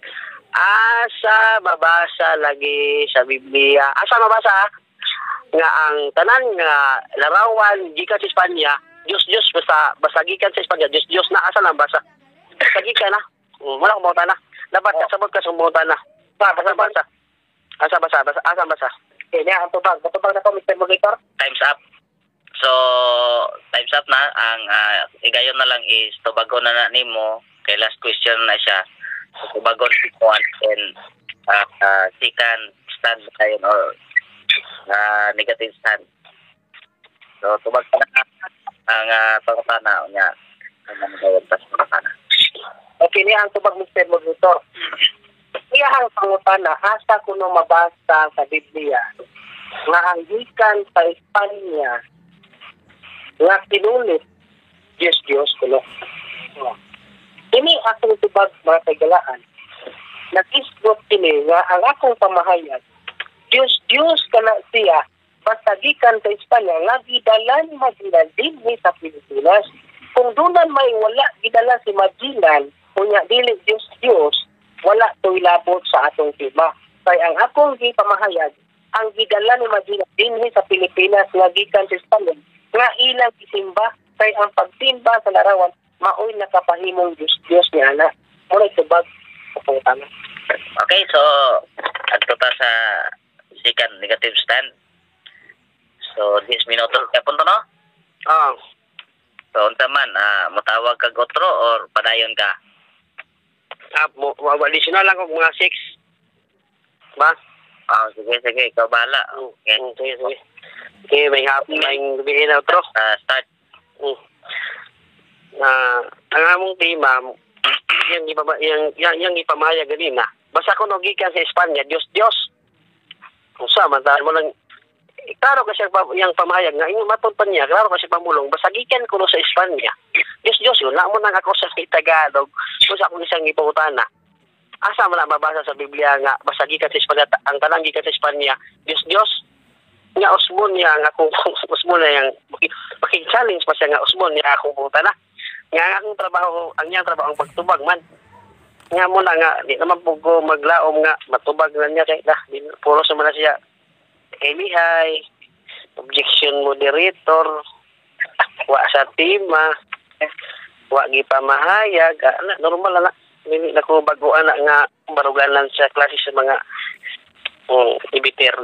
Asa mabasa lagi sa Biblia. Asa mabasa nga ang tanan nga larawan gikan sa Espanya, Diyos, basagikan sa Espanya, Diyos na. Asa lang basa? Basagikan na. Wala akong putanan. Dapat kasabot ka sa putanan. Basa. Asa basa? Okay, niya, ang tubag. Matubag na ko, Mr. Moderator. Time's up. So, time's up na. Ang igayon na lang is tubagon na nimo. Kay last question na siya. So, tubagon mo and second stand tayo or negative stand. So, tubag ka na ang pangutana niya. Okay, niya, ang tubag, Mr. Moderator. Iyahang pangutana, asa kuno mabasa sa Biblia nga ang gikan sa Espanya nga pinulit Diyos kuno. Ini akong tubag mga kagalaan. Nag-isgot kini nga ang akong pamahayag Diyos kana siya basta gikan sa Espanya nga gidalan Magellan dinhi sa Pilipinas. Kung dunan may wala gidala si Magellan unya dili Diyos wala to'y labot sa atong tema. Kaya ang akong pamahayag, ang gidala ni Magellan dinhi sa Pilipinas nga gikan sa Espanya, nga ilang isimba, kaya ang pagsimba sa larawan, maoy nakapahimong Diyos ni Ana. Muna itubag. Okay, so, adto ta sa second negative stand. So 10 minutos kay punto no? So unsa man motawag kag otro or padayon ka? Additional lang og mga 6. Ba? Sige, ikaw bahala. Okay. Sige. Okay, may gabi na otro. Start. Ang among tema yang ipamaya ganina. Basta ko gikan sa Espanya, Dios. Usa man mo lang klaro kasi yang pamayag nga ingon matud pa niya, klaro kasi pamulong basta gikan ko sa Espanya. Diyos yun, namo nang ako sa Tagalog, kung sa akong isang ipangutana. Asa man na mabasa sa Biblia nga basta gikan sa Espanya, ang tanang gikan sa Espanya, Diyos nga usbon niya nga akong usbon na yang challenge pa siya nga usbon niya akong pangutana. Nga akong trabaho, ang niyang trabaho ang pagtubag man. Nga mo na nga, di naman po ko maglaom nga, matubag na niya kay puro sa mana siya lihay, objection moderator, wa sa tema, wa gipamahayag, normal na hindi na ko baguan nga baruganan sa klase sa mga debater.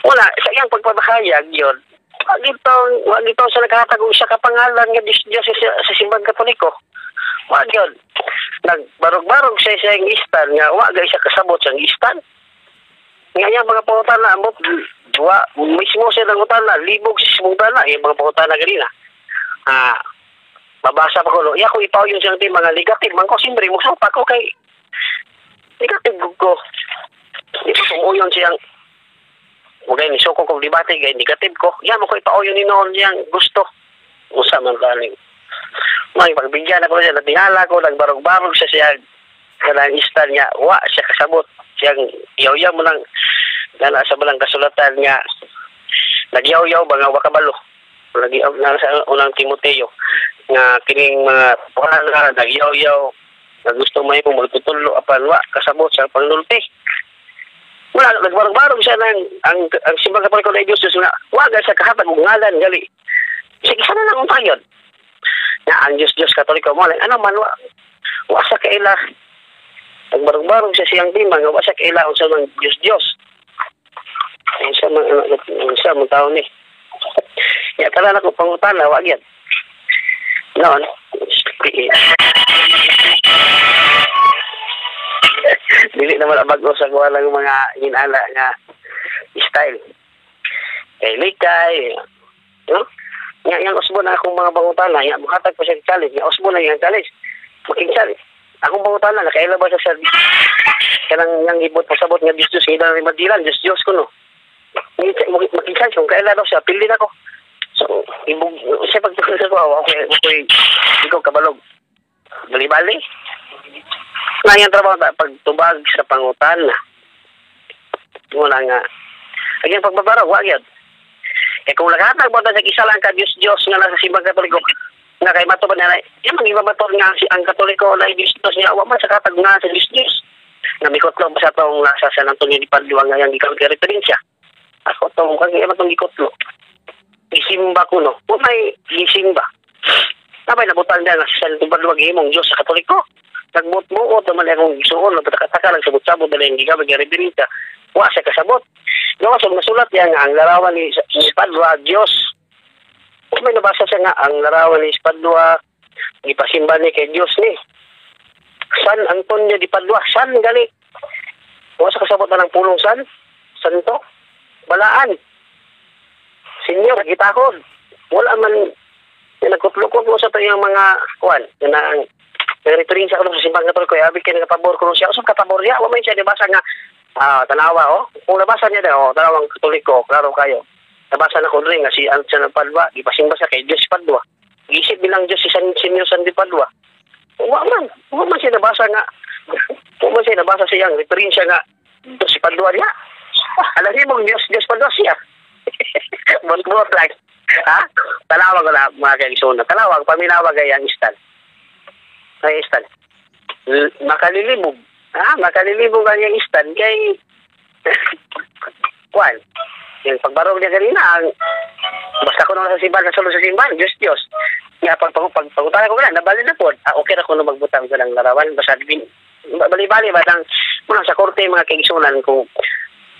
Wala, sa iyang pagpapahayag yun, wag ito sa nagkatagong sa kapangalan nga Diyos sa simbang Katoliko. Wag yun. Nagbarog-barog siya yung istan nga wag siya kasabot sa istan. Ngayon mga pangutana mo mismo siya ng utana libog sa utana yung mga pangutana ganina. Babasa pa ko no. Iya ko ipaw yun siyang mga negative man ko simbre mo sa pa ko kay negative ko. Ito tumuyon siyang mugay ni soko kong debate kay negative ko. Iya mo ko ipaw yun ni noon siyang gusto. Usa man galing. May pagbigyan ako siya, natingala ko, nagbarog-barog siya kanang istan niya, wa siya kasabot. Siyang yaw-yaw mo lang, sa balang kasulatan niya, nagyaw-yaw ba nga wakabalo. Sa unang Timoteo, nga kining mga puhala, nagyaw-yaw, na gusto may mo magtutulo, apan wa, kasabot sa panglulti. Wala, nagbarog-barog siya ang simbang Katoliko na Diyos nga, waga siya kahatag og ngalan, gali. Sige, sana lang ang tayon. Na ang Diyos Katoliko mo ano man wa sa kaila nagbarog-barog sa siyang timang wa sa kaila unsa man Diyos unsa man taon ni ya kala na ko pangutana wa gyud noon dili naman bago sa kuha lang mga inala nga style likay no yang usbon na akong mga bangutana, yang buhatag ko siya challenge, yang usbon na yung challenge, making challenge. Akong bangutana, nakaila ba sa kanang yang ibot pasabot nga Diyos, hindi na madilan, Diyos ko no. Making challenge, kung kaila daw siya, pili na ko. So, siya pagtukoy sa ko, okay, ikaw kabalog. Bali-bali. Na yung trabaho, pagtubag sa pangutana. Muna nga. Again, pagbabarog, wag yan. Eh kung naghatag mo sa isa lang ka Diyos nga nasa simbang Katoliko nga kay matubad na yung mga ibabator nga ang Katoliko na Diyos niya wa man sa katag nga sa Diyos na mikotlo ba sa tong nasa San Antonio de Padua nga yang ikaw kay referensya ako tong kag ibatong gikotlo isimba ko no wa may isimba sabay nabutan na sa San Antonio de Padua gihimong Diyos sa Katoliko nagmut-muot naman akong gisuon nagpataka lang sabot-sabot dala yung ikaw kay referensya wa sa kasabot. Gawa sa nasulat niya nga ang larawan ni Padua, Diyos. Kung may nabasa siya nga ang larawan ni Padua, ipasimba ni kay Diyos ni. San Antonio de Padua, san gali. Kung sa kasabot na ng pulong san, santo, balaan. Senyor, kitahon. Wala man, nagkutlukot mo sa tayong mga kuwan, na ang referensya ko sa simbang Katoliko, abig kayo nagpabor ko siya. Usap kapabor niya, wala man siya nabasa nga, tanawa, kung nabasa niya daw, talawang Katoliko, klaro kayo. Nabasa na ko rin nga si San Padua, ipasimba sa kay Diyos Padua. Isip bilang Diyos si Senyor San de Padua. Wala man siya nabasa nga, wala man siya nabasa siyang referensya nga, Diyos si Padua niya. Alam niya mong Diyos Padua siya. Buot lang. Ha? Talawag ko na mga kaigsuna. Talawag, paminawag ay ang istan. Ay istan. Makalilibog. Makalilibog ang yung istan kay kuwan. Yung pagbarog niya kanina, basta ko nung sa simbahan, nasulong sa simbahan, Diyos. Nga pagpagutana ko na, nabali na po. Okay na ko nung magbutang ko ng larawan, basta bali-bali ba nang muna sa korte mga kaigsunan kung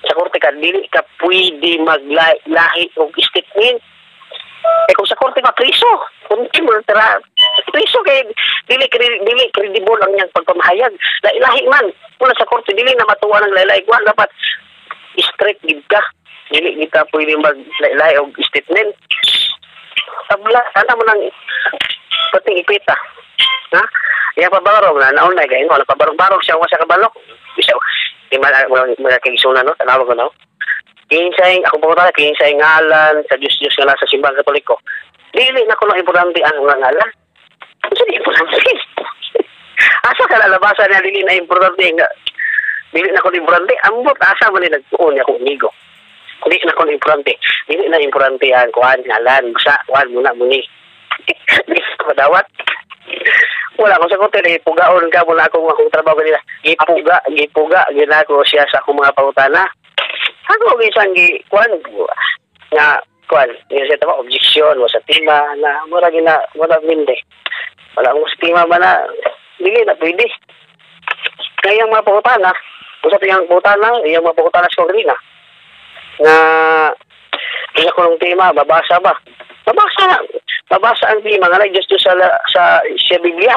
sa korte ka dili ka pwede maglahi og statement. Kung sa korte ka priso, kung mo tara priso kay dili credible ang yang pagpamahayag. Lahi man muna sa korte dili na matuwa ng laylay kuan dapat straight gid ka. Dili kita pwede maglahi og statement. Tabla ana mo nang pating ipita. Ha? Iya pabarog na naunay kay wala pabarog-barog siya sa kabalok. Bisa di mga kaigsunan no tanaw ko no. Kinsay ako po tala kinsay ngalan sa Diyos nga nasa simbang Katoliko. Dili na ko lang importante ang mga ngalan. Kasi importante. Asa ka lalabasan na dili na importante nga. Dili na ko importante. Ambot asa man ni nagtuon ako migo. Dili na ko importante. Dili na importante ang kuan ngalan sa kuan muna muni. Dili ko dawat. Wala ko sa kote pugaon ka muna akong trabaho kanila. Gipuga ginako siya sa akong mga pangutana. Ako isang kuan nga kuan sa tama objection mo sa tema na mura minde. Wala mo sa tema man na dili na pwede. Kaya mga pangutana, usap yung pangutana, yung mga pangutana sa kanila na isa ko ng tema, babasa ba? Babasa ang tema nga Diyos sa Biblia.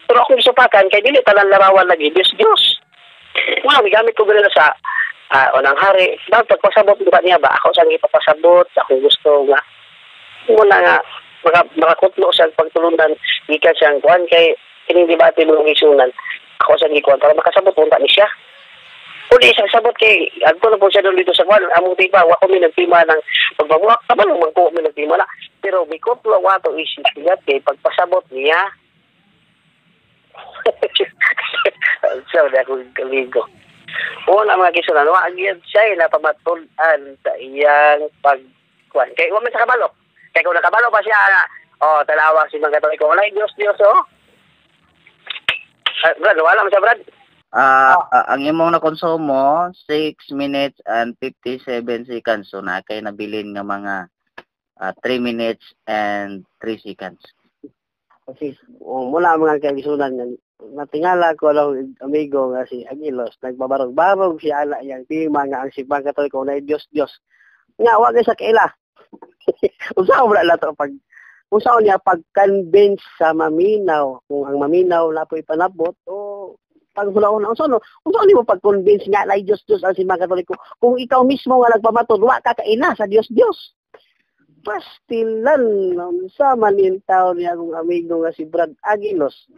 Pero akong gisupakan kay dili tanan larawan lagi Diyos. Wala migamit ko ganun sa unang hari. Dapat pagpasabot ko niya ba? Ako sa ipapasabot, ako gusto nga muna nga makakutlo sa pagtulunan gikan siyang kuan kay kining debate mo isunan. Ako sa gikuan para makasabot punta ni siya. Kung isang sabot kay agto na po siya doon dito sa kuan among tiba wa ko mi nagtima ng pagbabuak kabalo man ko mi nagtima na pero bikutlo wa to isip kay pagpasabot niya. So na ko kaligo. Una mga kisunan, wag yan siya na pamatulan sa iyang pagkuhan. Kaya huwag man sa kabalo. Kaya kung nakabalo pa siya, talawag si mga Katoliko. Wala yung Diyos, Brad, wala mo siya, Brad? Ang imong nakonsumo, 6 minutes and 57 seconds. So, na kay nabilin nga mga 3 minutes and 3 seconds. Kasi mula mga kaigsunan natingala ko lang amigo nga si Aguilos nagbabarog-barog siya ala yang tema nga ang simbang Katoliko na Diyos nga wa sa kaila. Usaw wala la to pag usaw niya pag-convince sa maminaw kung ang maminaw na po'y panabot o paghulaon usaw ni mo pag-convince nga na Diyos ang simbang Katoliko kung ikaw mismo nga nagpamatod wa ka kaila sa Diyos. Pastilan sa manintaw niya kung amigo nga si Brad Aguilos.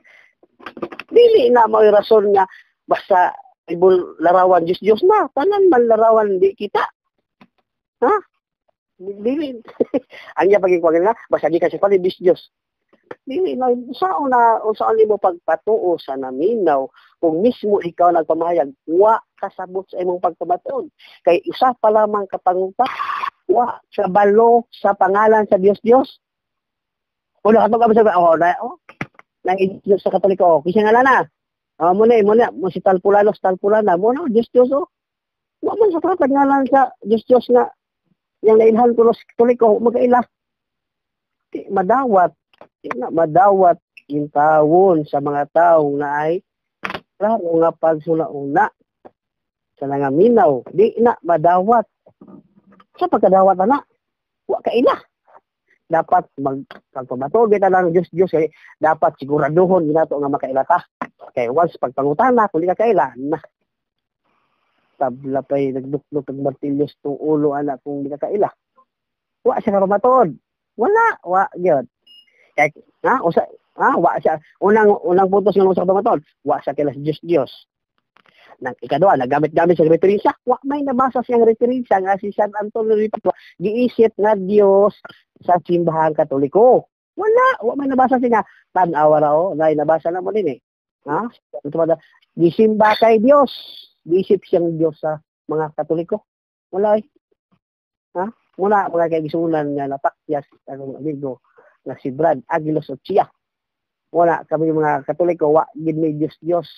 Dili na may rason nga basta ibul larawan Diyos na. Tanan man larawan di kita. Ha? Dili. Anya pagikuan nga basta di kasi pala Diyos. Dili na saan mo pagpatuo sa naminaw kung mismo ikaw nagpamahayag wa kasabot sa imong pagpamatuod. Kay usa pa lamang kapangupa wa sa balo sa pangalan sa Diyos. Wala ka to na Diyos sa Katoliko. Kasi nga na. Muna mo si Talpulana mo na Diyos. Wa man sa kapag ngalan sa Diyos nga yang nailhan ko sa Katoliko magkaila. Madawat yung tawon sa mga tao na ay klaro nga pagsulauna sa nangaminaw. Di na madawat. Sa pagkadawat na wa kaila. Dapat magpamato kita lang Diyos kay dapat siguraduhon ginato nga makaila ka. Kay once pagpangutana kung di ka kaila na tabla pay nagduklok ng martilyos tong ulo anak kung di ka kaila. Wa siya kamatod. Wa gyud. Kay wa siya unang putos nga sa pamaton. Wa siya kila Diyos. Nang ikaduha nagamit-gamit sa referensya, wa may nabasa siyang referensya nga si San Antonio Ripatwa giisip nga Dios sa simbahan Katoliko. Wa may nabasa siya tan-awa rao, nabasa na mo din Ha? Gisimba kay Dios. Giisip siyang Dios sa mga Katoliko. Wala Ha? Muna mga kaigsunan nga napakyas ang amigo nga si Brad Aguilos Ochia. Wala kami mga Katoliko wa gid may Dios.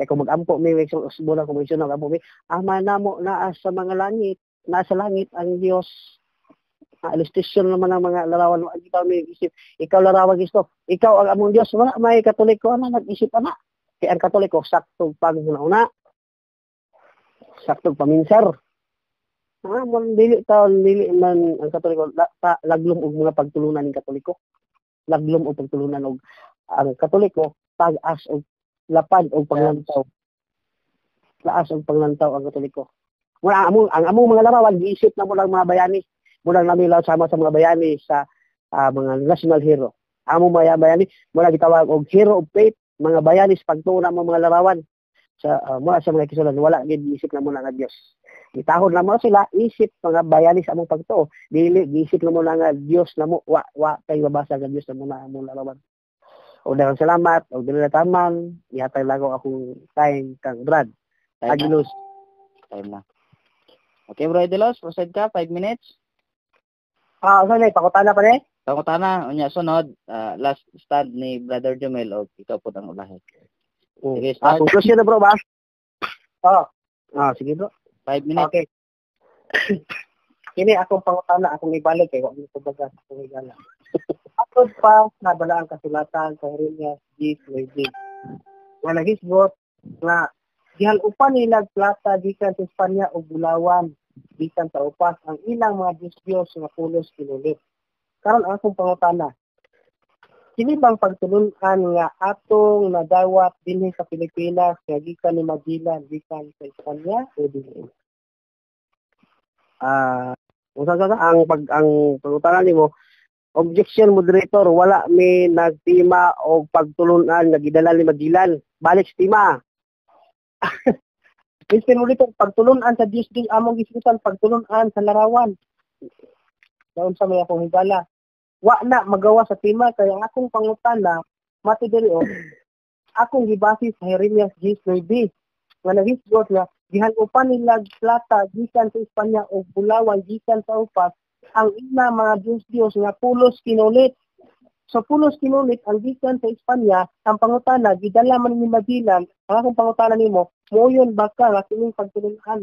Kaya kung mag-ampo may usbulang komisyon ng ampo may ama na mo na sa mga langit, nasa langit ang Diyos. Alistisyon naman ang mga larawan mo. Ikaw may isip, ikaw larawan Kristo. Ikaw ang among Diyos. Wala may Katoliko na nag-isip na. Kaya ang Katoliko, saktong pag-una, saktong paminser. Dili man ang Katoliko, laglom og mga pagtulunan ng Katoliko. Laglom og pagtulunan og ang Katoliko, pag-as og lapad og paglantaw. Laas og paglantaw ang Katoliko. Ang among mga larawan, giisip na mo lang mga bayani. Muna namilaw sama sa mga bayani sa mga national hero. Among mga bayani, muna gitawag og hero of faith, mga bayani sa pagtuo na mga larawan. Mula sa mga kisulan, wala gid isip na muna nga Dios. Itahod na mo sila, isip mga bayani sa among pagtuo. Dili giisip na muna nga Dios na mo, wa kay mabasa nga Dios na muna among larawan. O daghang salamat, o dili na taman, ihatag lago akong time kang Brad. Agilos. Time na. Okay, Bro Edelos, proceed ka, 5 minutes. Sorry, pakutana pa rin? Pakutana, unya sunod, last stand ni Brother Jomel, o ikaw po ang ulahin. Sige, start. Conclusion na bro ba? Sige bro. 5 minutes. Okay. Kini akong pangutana, akong ibalik kay wag ko baga akong igala. Ako pa nabala ang kasulatan sa Jeremias 10:20. Nga nagisgot nga gihalupan nila plata gikan sa Espanya o Bulawan bisan sa upas ang ilang mga Diyos nga pulos kinulit. Karon ang akong pangutana, kini bang pagtulunan nga atong nadawat dinhi sa Pilipinas nga gikan ni Magellan gikan sa Espanya o dili? Ang pangutana nimo, objection moderator, wala mi nagtima og pagtulunan nga gidala ni Magellan. Balik sa tima. Mr. Moderator, pagtulunan sa Dios din among gisutan, pagtulunan sa larawan. Dayon sa may akong higala. Wa na magawa sa tima kaya ang akong pangutana mati diri akong gibase sa Jeremias 10:9 nga nagisgot nga gihalupan nila plata gikan sa Espanya o Bulawan gikan sa upas ang ina mga Diyos nga pulos kinulit. So pulos kinulit ang gikan sa Espanya, ang pangutana gidala man ni Magellan. Ang akong pangutana nimo, moyon baka nga kining pagtulunan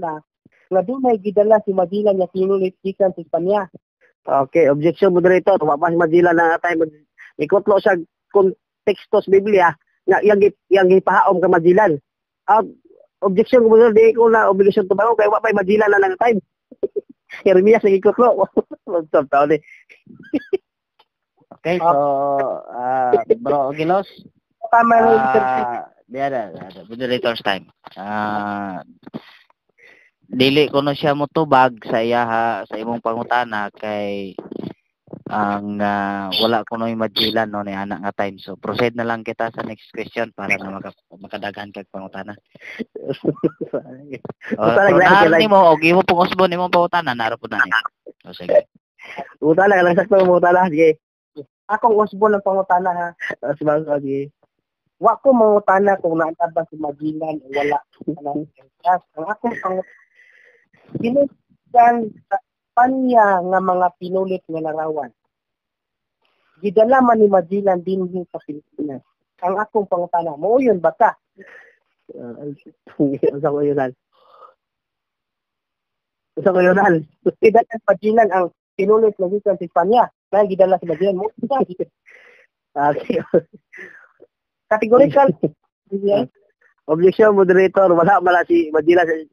nga dunay gidala si Magellan nga kinulit gikan sa Espanya. Okay, objection moderator. Wapas Magellan na tayo ikotlo sa konteksto sa Biblia nga yang ipahaom ka Magellan. Objection moderator, di ko na obligasyon tumayo kay wapay Magellan na lang time. Jeremias ang ikotlo. Stop taon eh. Okay, so Bro Aguilos. Moderator's time. Dili ko no siya motubag sa iya sa imong pangutana kay ang wala ko no Magellan no ni anak nga time. So proceed na lang kita sa next question para na makadaghan kag pangutana. Nimo og imo pong usbon imong pangutana naro pud na ni. O sige. Utala lang sakto mo utala sige. Akong usbon ang pangutana ha. Sige. Wa ko mangutana kung naantab ba si Magellan o wala. Ang akong pangutana kinutan sa Espanya nga mga pinulit nga larawan. Gidala man ni Magellan dinhi sa Pilipinas. Ang akong pangutana, mo yun ba ka? Sa ko yun. Gidala ni Magellan ang pinulit nga gikan sa Espanya. Kaya gidala si Magellan mo. Categorical. Objection moderator, wala si Magellan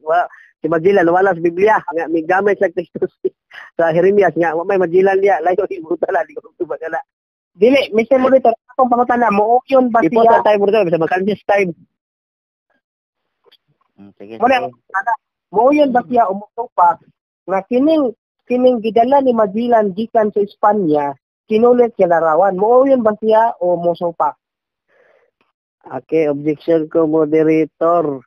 si Magellan wala sa Biblia nga may gamit sa tekstos sa Jeremias nga may Magellan dia layo ibutala di ko tubagala. Dili, Mr. Moderator, akong pangutana mo yun ba siya? Ipo time moderator sa makalis time. Sige. Mo yun ba siya umutupak nga kining gidala ni Magellan gikan sa Espanya kinulit sa larawan. Mo yun ba siya o mosupak? Okay, objection ko moderator.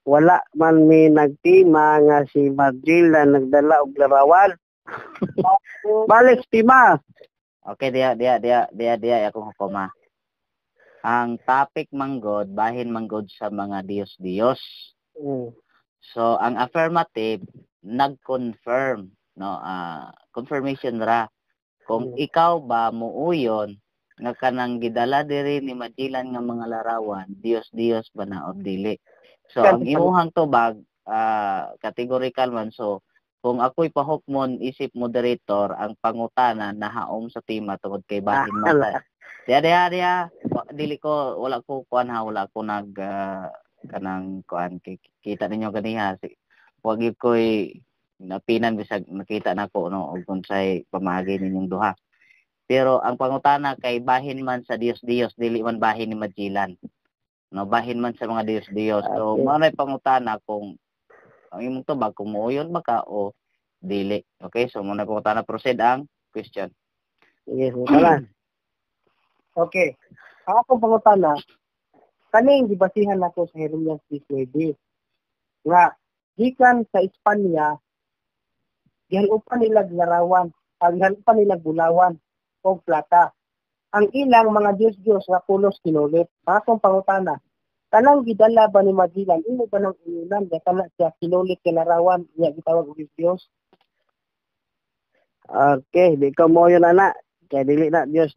Wala man mi nagtima nga si Magellan nagdala og larawan. Balik tima. Okay, dia akong hukuma. Ang topic manggod bahin manggod sa mga Diyos. So ang affirmative nag-confirm no confirmation ra kung ikaw ba muuyon nga kanang gidala diri ni Magellan nga mga larawan Diyos ba na o dili. So, ang imuhang tubag, categorical man. So, kung ako'y pahukmon, isip moderator, ang pangutana, nahaom sa tima tungod kay bahin mata. Diya. dili ko wala ko kuan ha, wala ko kanang kuan kita ninyo ganiha wag gyud koy napinan bisag nakita nako no og unsay pamagi ninyong duha. Pero ang pangutana kay bahin man sa Dios dili man bahin ni Magellan. No, bahin man sa mga Dios. So mao na pangutana kung ang imong tubag kung muuyon ba ka o dili. Okay, so muna pangutana proceed ang question. Yes, wala. Okay. Ang akong pangutana, kaning gibasihan nako sa Jeremias 3:9. Nga gikan sa Espanya, gihalupan nila larawan, gihalupan nila bulawan o plata. Ang ilang mga Diyos nga pulos kinulit. Ang akong pangutana, kanang gidala ba ni Magellan, imo ba nang inunan nga kana siya kinulit kay larawan niya gitawag og Diyos? Okay, di ko mo yun ana. Kaya dili na Diyos.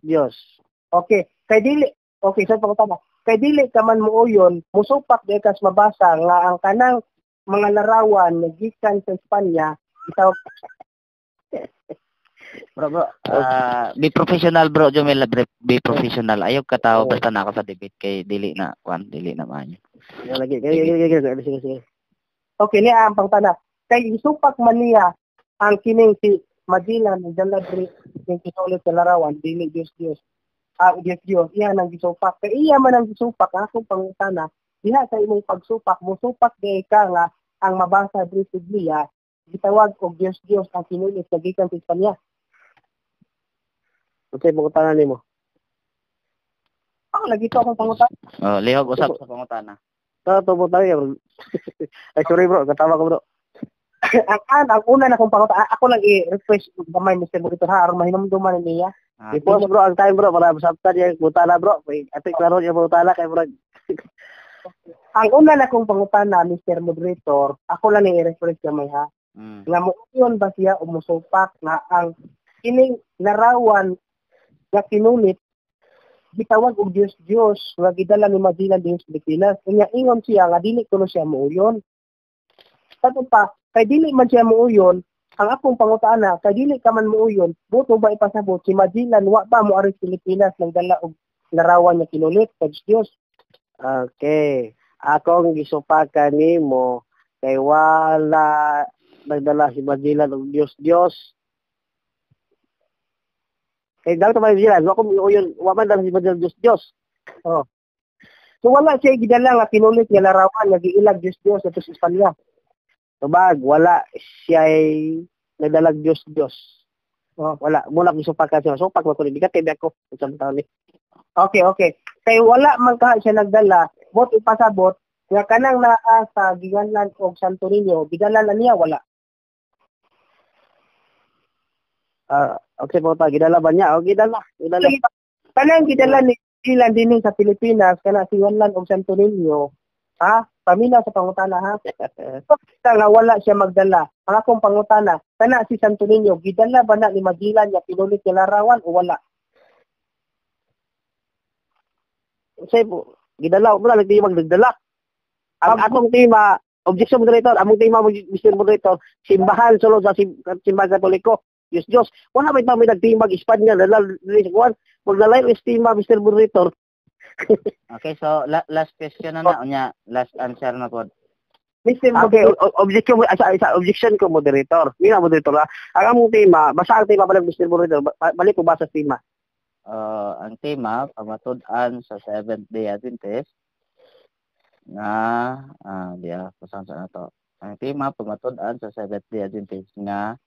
Okay, kay dili. Okay, so pangutana. Kay dili ka man muuyon, musupak di kas mabasa nga ang kanang mga larawan nga gikan sa Espanya gitawag Bro, be professional bro, Jomel, be professional. Ayaw ka tao basta na ako sa debate kay dili na maayo. Lagi. Sige. Okay, niya ang pangutana. Kay isupak man niya ang kining si Magellan ng Daladri ng kinulit sa larawan, dili Diyos. Diyos, iya nang gisupak. Kaya iya man ang gisupak, akong pangutana, diha sa imong pagsupak, musupak di ka nga ang mabasa diri sa Biblia, gitawag og Diyos ang kinulit sa gikan sa Espanya. Okay, pangutana nimo. Lagi to akong pangutana. Oh, lihog usap sa pangutana. Tubo tayo. Ay, sorry bro, katawa ko bro. ang una na kong pangutana, ako lang i-request gamay Mr. Burrito ha, aron mahinumduman niya. I-post bro ang time bro para masabtan yung butala bro. Ate klaro yung butala kay bro. Ang una na kong pangutana, Mr. Moderator, ako lang i-request gamay ha. Nga mo yun ba siya umusupak na ang kining larawan nga kinulit gitawag og Diyos nga gidala ni Magellan din sa Pilipinas. Kanya ingon siya nga dili kuno siya muuyon. Sato pa, kay dili man siya muuyon, ang akong pangutana, kay dili ka man muuyon, buto ba ipasabot si Magellan wa pa mo ari Pilipinas nang dala og larawan nga kinulit sa Diyos. Okay. Akong gisupakan nimo kay wala nagdala si Magellan og Diyos. Kaya dapat tayo Magellan, wa man dala si Magellan Diyos. Oh. So wala siya gidala nga kinulit nga larawan nga giilag Diyos sa Espanya. Tubag, wala siya nagdalag Diyos. Oh. Wala, mula kong supakan siya. Supak mo ko, hindi ka kaya ako. Isang taon eh. Okay. Kaya wala man ka siya nagdala, bot ipasabot, nga kanang naa sa Giganlan o Santo Niño, gidala na niya, wala. Okay po ta, gidala ba niya? O gidala. Kanang gidala ni ilan din sa Pilipinas, kana si Giganlan o Santo Niño, ha? Pamina sa pangutana ha. Nga wala siya magdala. Ang akong pangutana, kana si Santo Niño, gidala ba na ni Magellan niya pinulit niya larawan o wala? Say po, gidala mo na di magdala. Ang akong tema, objection moderator, among tema mo Mr. Moderator, simbahan sulod sa simbahan Katoliko. Diyos. Wala may pa may nagtimag Espanya dalal dili kuan. Magdalay estima Mr. Moderator. Okay, so last question na unya, last answer na po. Mr. Okay, objection ko moderator. Mina moderator ha. Ang among tema, basa ang tema pala Mr. Moderator. Balik ko basa sa tema. Ang tema pamatud-an sa Seventh-day Adventist nga pasang sa nato. Ang tema pamatud-an sa Seventh-day Adventist nga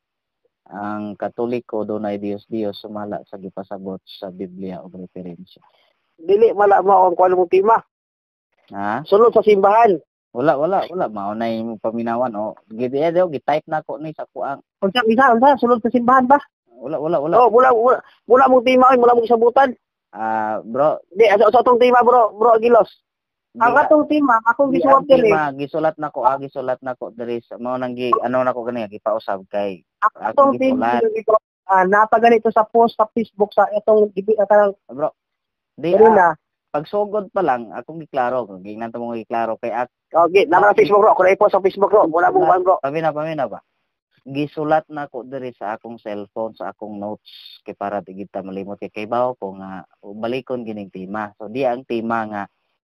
ang Katoliko dunay Dios sumala sa gipasabot sa Biblia ug referensya. Dili mala mo ang kuan mong tema. Ha? Sulod sa simbahan. Wala mao na imong paminawan gi-type na ko ni sa kuang. Unsa sulod sa simbahan ba? Wala. Oh, mula mong tema mula mong isabutan. Bro, di sa atong tema bro Aguilos. Ang atong tema, akong gisuwat diri. Gisulat na ko diri sa mao nang nako kani gipausab kay. Atong tema napaganito sa post sa Facebook sa itong bro. Di pagsugod pa lang akong giklaro gingnan mo giklaro kay okay, na Facebook bro, ko na po sa Facebook bro, wala mo bro. Pamina ba? gisulat na ko diri sa akong cellphone, sa akong notes kay para di kita malimot kay bawo ko nga balikon gining tema. So di ang tema nga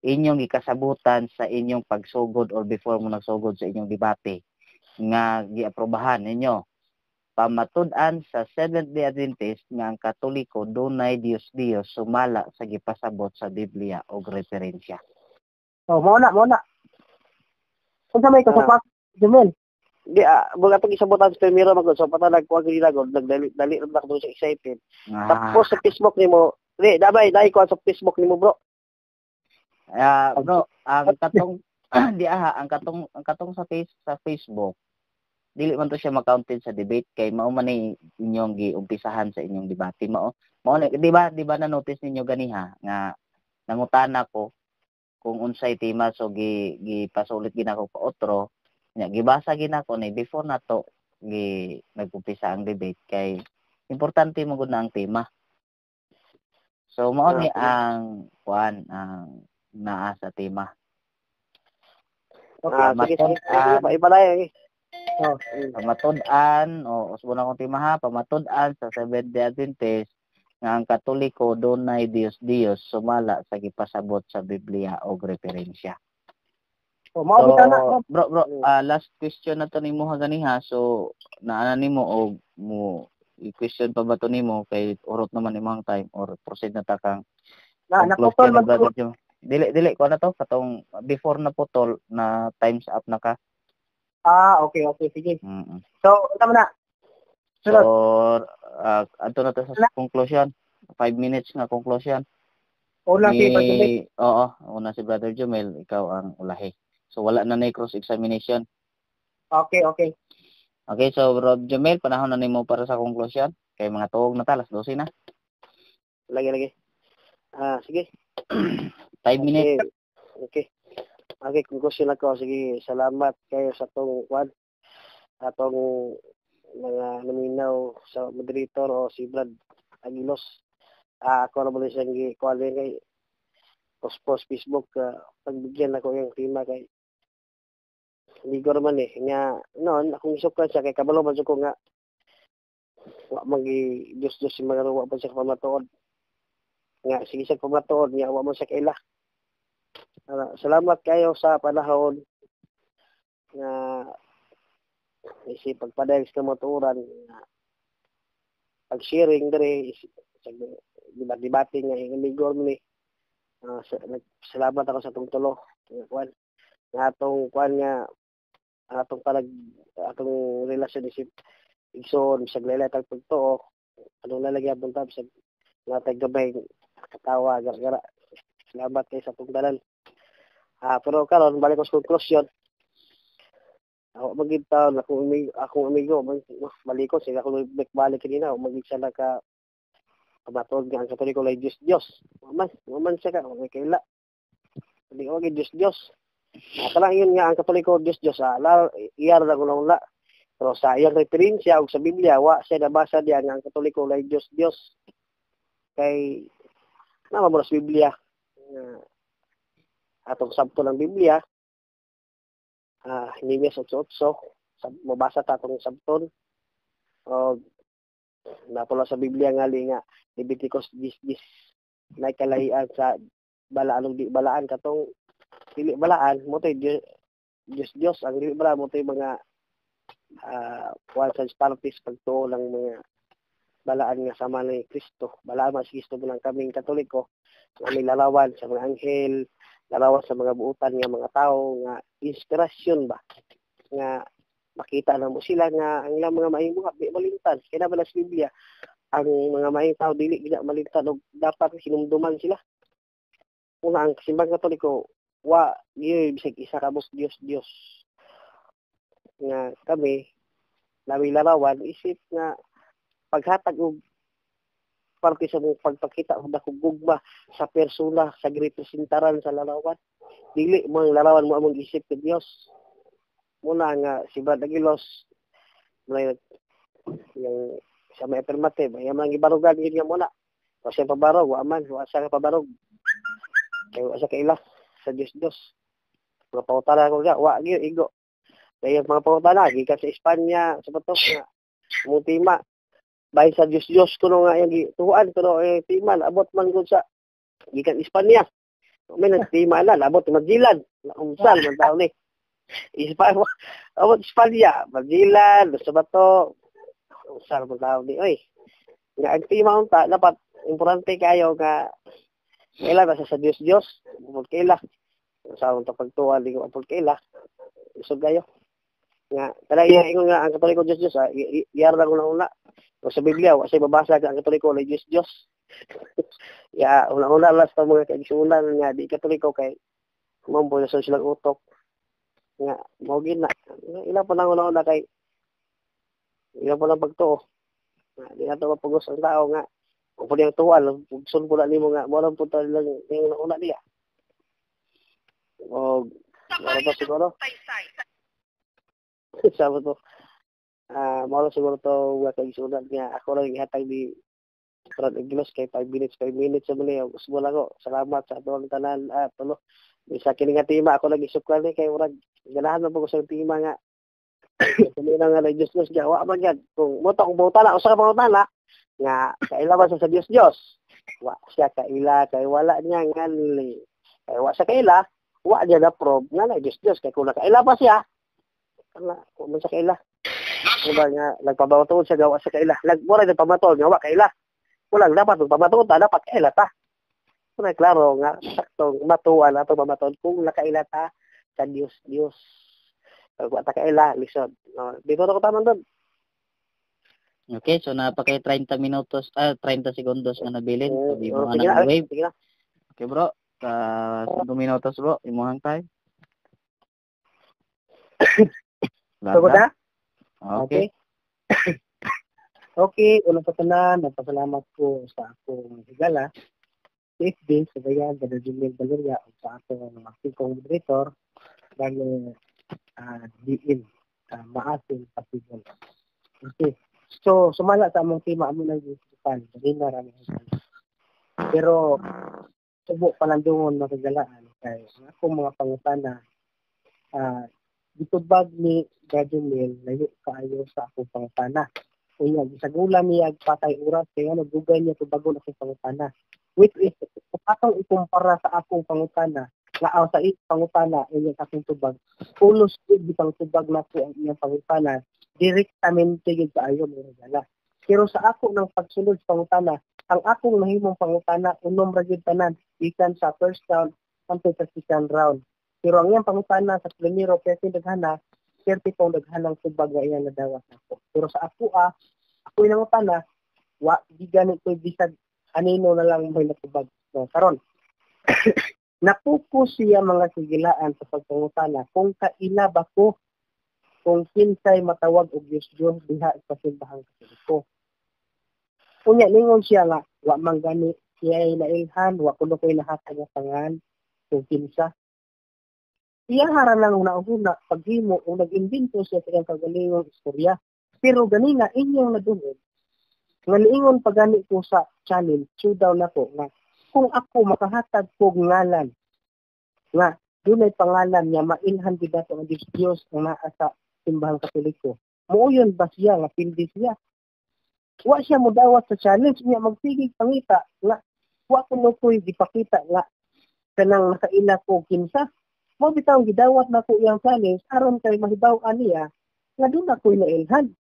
inyong gikasabutan sa inyong pagsugod or before mo nagsugod sa inyong debate nga giaprobahan ninyo. Pamatud-an sa Seventh-day Adventist nga ang Katoliko dunay Dios sumala sa gipasabot sa Biblia og referensya. Oh, mo na. Unsa may kasapat, Jumel? Di mga pag isabutan sa primero magod so patalag ko agri lagod nagdali ra ko sa excited. Tapos sa Facebook nimo, dabay ko sa Facebook nimo bro. Bro, ang katong ang katong sa Facebook dili man to siya ma-counted sa debate kay mao man ni inyong giumpisahan sa inyong debate mao di ba na notice ninyo ganiha nga nangutana ko kung unsay tema so gipasulit ginako pa otro nya gibasa ginako ni before nato nag-umpisa ang debate kay importante mo gud na ang tema. So mao ni ang ang naa sa tema. Okay, sige, ibalay. Pamatud-an o usbo na kong tema ha, pamatud-an sa Seventh-day Adventist nga ang Katoliko dunay Dios sumala sa gipasabot sa Biblia og referensya. Oh, bro, last question na to nimo ha ganiha. So naana nimo og mo i-question pa ba to nimo kay urot naman imong time or proceed na ta kang naputol man to. Dili ko na to katong before na putol na times up na ka. Okay, sige. So, tama na. So, ato na to sa conclusion. 5 minutes na conclusion. Una si Brother Jumel. Una si Brother Jumel, ikaw ang ulahi. So, wala na cross-examination. Okay. Okay, so Brother Jumel, panahon na nimo para sa conclusion. Kay mga tuog na ta, 12 na. Lagi. Sige. 5 minutes. Okay. Okay, conclusion ako. Sige, salamat kayo sa atong mga naminaw sa moderator o si Brad Aguilos. Ako na ba siyang gikuhalin kay post Facebook. Pagbigyan ako yung tema kay hindi ko naman nga noon akong isok siya kay kabalo man ko nga wa magi Diyos si mga wa pa siya pamatuod nga sige siya pamatuod nga wa mo siya kaila. Salamat kayo sa panahon nga isip pagpadayag sa motoran pag-sharing dere debate nga inigor ni salamat ako sa atong tulo nga atong nga atong relasyon isip igsoon sa glalay tag pagtuo anong lalagyan pong tab sa nga taggabay katawa gara salamat kayo sa atong dalan. Pero karon balik ko sa conclusion. Ako magitaw akong amigo balik ko sila ako balik kanina magigsa na ka kamatod nga ang Katoliko lay Diyos. Maman siya ka okay kaila. Hindi ko Diyos. Kalang yun nga ang Katoliko Diyos. Iyar na ko na pero sa iyang referensya o sa Biblia wa siya nabasa diyan nga ang Katoliko lay Diyos. Kay nama mo sa Biblia atong sabto ng Biblia Nehemias 8:8 mabasa ta atong sabton o napula sa Biblia nga Leviticus 10:10 na kalahian sa balaan di balaan katong dili balaan mo tay Diyos ang dili balaan mo tay mga transparentes pagtuo lang mga balaan nga sama ni Kristo balaan mas Kristo mo lang kaming Katoliko nga may larawan sa mga anghel larawan sa mga buutan nga mga tao nga inspirasyon ba nga makita na mo sila nga ang ilang mga maayong buhat di malintan kaya naman sa Biblia ang mga maayong tao dili gina malintan og dapat hinumduman sila una ang simbang Katoliko wa bisag isa ka Diyos nga kami namin larawan isip nga paghatag og parte sa mong pagpakita og dakong gugma sa persona sa representaran sa larawan dili mo ang larawan mo among isip sa Dios muna nga si Brad Aguilos muna yung sa may affirmative ay man gibarugan yun nga muna o siya pabarog wa siya pabarog kay wa siya kaila sa Dios mga pautara ko ga wa gyud igo Kaya mga pangutana, gikan sa Espanya, sa batok nga, mong tima. Bahay sa Diyos kuno nga yung tuwan, kuno yung tima, abot man ko sa, gikan Espanya. May nagtima na, abot Magellan. Umsal, man tao ni. Abot Espanya, Magellan, sa bato, umsal, man tao ni. Oy, nga ang tima unta, dapat, importante kayo nga, kailan nasa sa Diyos, bukod kaila. Sa unta pagtuwan, di ko apod kaila. Isog kayo. Nga talaga ingon nga ang Katoliko Diyos iyar na una sa Biblia wa say babasa ang Katoliko na Diyos ya una last pa mga kaigsunan nga di Katoliko kay mambo na silang utok nga mao gid na ila pa nang una kay ila pa lang pagtuo nga di nato mapugos ang tao nga kung pud yang tuwal pugson pud nimo nga mo lang pud lang yung una niya o wala pa siguro sabi to, mawala siguro to nga kaigsunan nga ako lang ihatag di Brad Iglos kay 5 minutes sa muli. Gusto lang ko. Salamat sa atong tanan. Tulo. Isa kini nga tima ako lagi suklan kay murag ganahan man po ko sa tima nga. Kung nga na Diyos nga wa man yan. Kung moto kung buta na usa ka pangutana nga kaila ba sa Diyos. Wa siya kaila kay wala niya ngali. Kay wa sa kaila, wa niya na probe nga na Diyos kay kung nakaila pa siya kung sa kaila. Diba nga, nagpabawatod siya gawa sa kaila. Mura nagpamatod, nga wa kaila. Walang dapat magpamatod, dapat kaila ta. Kung klaro nga, saktong matuan ato pamatod kung nakaila ta sa Diyos. Kung wa ta kaila, lisod. No, dito na ko taman doon. Okay, so napakay 30 minutos, 30 segundos na nabilin. So, imuhan sige ng wave. Sige na. Okay, bro. 5 minutos, bro. Imuhan tayo. Sugod na? Okay. Okay, unang patanan, nagpasalamat ko sa akong higala, safe day sa bayan, Brother Jumil Valeria, o sa akong acting moderator, gano diin, maasin pasigon. Okay, so sumala sa among tema, amo nang yusupan, dali na rami. Pero, subo palandungon na kagalaan, kay akong mga pangutana, gitubag ni Gadumil layo kaayo sa akong pangutana. Unya gisagula niya patay oras kaya nagdugay niya tubagon akong pangutana. Which is atong ikumpara sa akong pangutana nga sa pangutana unya akong tubag. Ulos gid bitang tubag nako ang iyang pangutana direktamente gid kaayo mga gala. Pero sa ako ng pagsulod sa pangutana, ang akong nahimong pangutana unom ra gid tanan ikan sa first round hangtod sa second round. Pero ang iyang pangutana sa primero kaya daghana 30 pong daghanang tubag nga iyang nadawas nako. Pero sa ako ako yung nangutana, di ganit ko bisag anino na lang may natubag. No, karon napuko siya mga sigilaan sa pagpangutana kung kaila ba ko kung kinsay matawag og Diyos diha sa simbahan katoliko. Unya ningon siya nga wa man gani siya ay nailhan, wa kuno koy nahatag nga pangan kung kinsa. Iya hara lang una paghimo o nag-imbento siya sa iyang kagalingong istorya. Pero ganina inyong nadungog nga niingon pagani ko sa channel, daw nako nga kung ako makahatag kog ngalan nga dunay pangalan niya mailhan gid ato ang Diyos nga naa sa simbahang Katoliko. Muuyon ba siya nga pildi siya? Wa siya modawat sa challenge niya magsigig pangita nga wa kuno koy gipakita nga kanang nakaila ko kinsa. Mo bitaw gidawat nako iyang challenge aron kay mahibaw-an niya nga doon ako'y nailhan.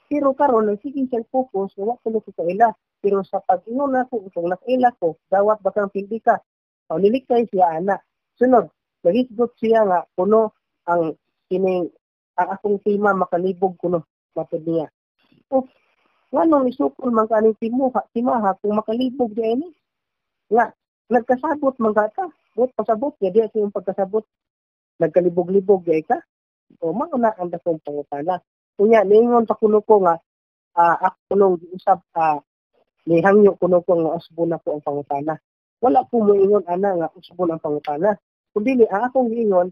Pero karon sige siyang focus nga wa kuno ko kaila. Pero sa pag-ingon nako kung nakaila ko, dawat ba kang pildi ka? O nilikay siya ana. Sunod, nagisgot siya nga kuno ang kining ang akong tema makalibog kuno matod niya. O nganong isukol man kaning timaha kung makalibog di ini? Nga nagkasabot man ka. Bot pasabot ya di sa yung pagkasabot nagkalibog-libog ya ka o mauna ang dakong pangutana unya ningon sa kuno ko nga ako nung giusap nihangyo kuno ko nga usbon na ko ang pangutana wala ko moingon ana nga usbon ang pangutana kundi ang akong giingon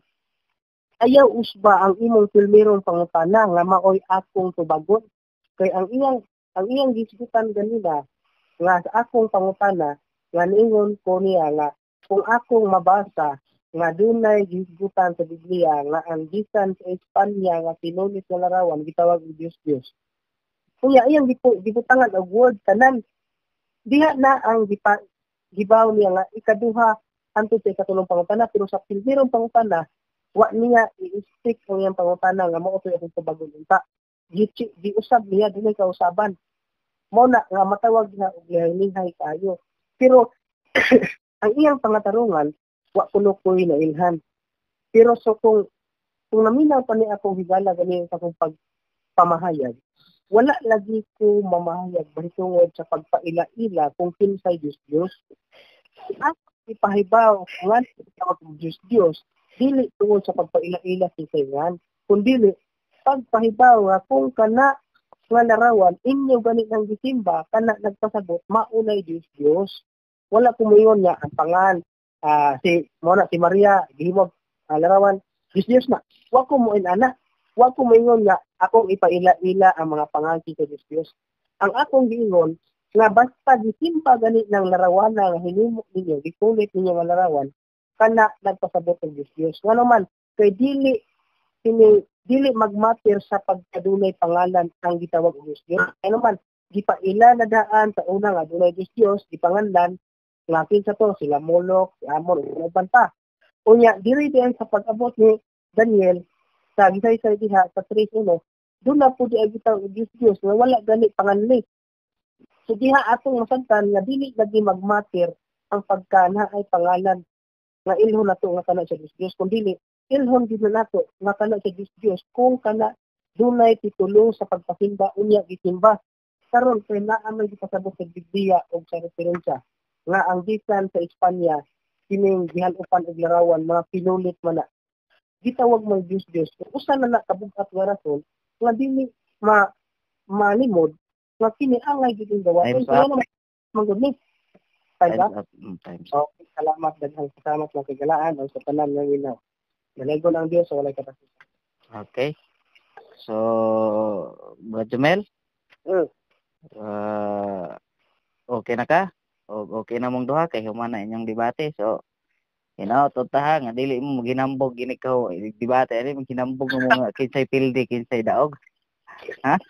ayaw usba ang imong filmirong pangutana nga maoy akong tubagon kay ang iyang gisgutan ganina nga sa akong pangutana nga niingon ko niya nga kung akong mabasa nga dunay gisgutan sa Biblia nga ang gikan sa Espanya nga pinulit nga larawan gitawag og Dios. Kunya iyang gibutangan og word tanan diha na ang gibaw niya nga ikaduha antud sa ikatulong pangutana pero sa pildirong pangutana wa niya i-stick ang iyang pangutana nga mao to akong pabagon unta. Giusab niya dinay kausaban. Mao na nga matawag na og lihay kayo. Pero ang iyang pangatarungan wa kuno ko'y nailhan. Pero so kung naminaw pa ni akong higala ganin sa akong pagpamahayag, wala lagi ko mamahayag bahitungod sa pagpaila-ila kung kinsay Diyos. Ako ipahibaw nga tawag ng Diyos, dili tungod sa pagpaila-ila kinsay ngan, kundi pagpahibaw nga kung kana nga larawan inyo ganit ang gisimba kana nagpasabot maunay Diyos. Wala kumuyon nga ang pangan si Maria gihimog larawan Diyos na. Wa ko mo ana. Wa ko moingon nga akong ipaila-ila ang mga pangangkin sa Diyos. Ang akong giingon nga basta gisimba ganit ng larawan nga hinimo ninyo, gipulit ninyo nga larawan kana nagpasabot ang Diyos. Nga naman kay dili magmatter sa pagkadunay pangalan ang gitawag og Diyos. Ano man gipaila na daan sa una nga dunay Diyos, gipanganlan ngakin sa to sila Molok, si Amon, ug banta. Unya diri diyan sa pag-abot ni Daniel sa gisay-say diha sa 3:1, doon na po di agitawag og Diyos nga wala gani panganli. So diha atong masabtan nga dili lagi magmatter ang pagkana ay pangalan nga ilhon nato nga kana sa Diyos kun dili ilhon gid nato nga kana sa Diyos kung kana dunay titulo sa pagpasimba unya gisimba. Karon kay naa may gipasabot sa Biblia og sa referensya nga ang gikan sa Espanya kining gihalupan og larawan mga pinulit man na gitawag man Diyos. Usa na kabug-at nga rason nga dili malimod nga kini angay gid ang gawa. Kaya manggod ni. Times up. Okay, salamat daghang sa kagalaan o sa tanan nga minaw. Nalego ang Dios wala katapusan. Okay. So, Brad Jumel? Okay na ka? Okay na mong duha kay human na inyong debate. So, tuntaha nga dili mo ginambog gini ka debate ani mo ginambog mo nga kinsay pildi kinsay daog. Ha?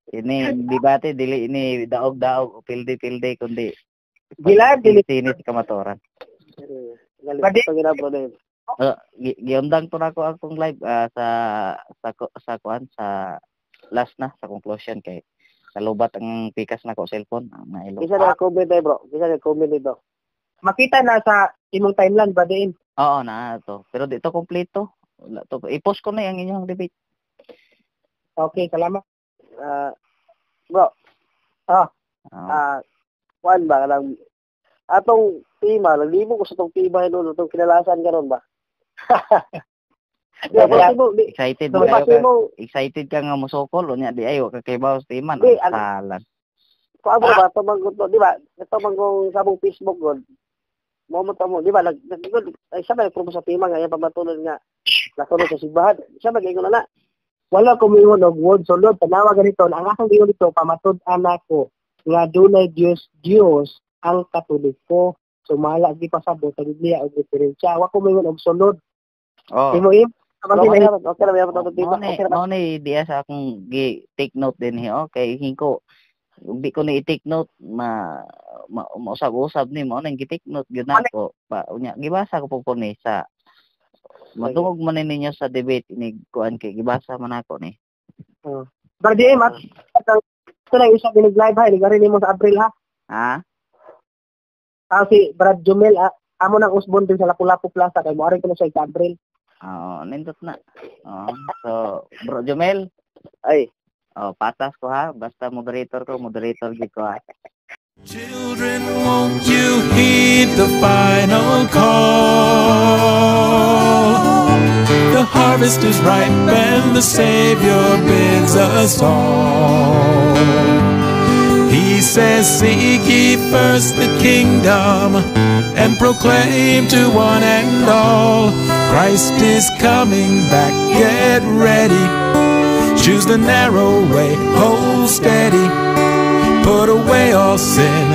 Ini debate dili ini daog-daog o pildi kundi gila dili sinis kamatoran. Pwede giundang to nako akong live sa last na sa conclusion kay kalubat ang pikas nako cellphone na ilo. Isa na comment bro. Isa na comment dito. Makita na sa imong timeline ba din? Oo na to. Pero dito kompleto. Wala to. I-post ko na yung inyong debate. Okay, salamat. Bro. Kuan ba lang atong tema, limo ko sa tong tema no, tong kinalasan karon ba? Excited excited ka nga musokol unya di ayo ka kay bawas timan salan. Kuan ba to manggot di ba? Ito manggong sabong Facebook god. Mo di ba ay siya ba promo sa tema nga yan pamatunan nga nasunod sa simbahan. Siya ba gingon na? Wala ko mingon og word sulod tanawa ganito ang akong gingon dito pamatud-an ako nga dunay Dios ang Katoliko. Sumala di pasabot sa Biblia og referensya. Wa ko mingon og sulod. Imo Okay na ba to tema? Mo ni diya sa akong take note din kay hinko di ko na i-take note mausab-usab ni mo nang gi-take note gyud nako pa unya gibasa ko po ni sa matungog man ninyo sa debate ini kuan kay gibasa man ako ni. Bardi mat ito lang isa binig-live ha ligari nimo sa April ha. Si Brad Jumel amo nang usbon din sa Lapu-Lapu Plaza kay moari ko na sa April. Nindot na. So Bro Jumel ay patas ko ha basta moderator gid ko ha. Children, won't you heed the final call? The harvest is ripe and the Savior bids us all. He says, seek ye first the kingdom and proclaim to one and all, Christ is coming back, get ready. Choose the narrow way, hold steady. Put away all sin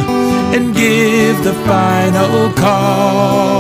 and give the final call.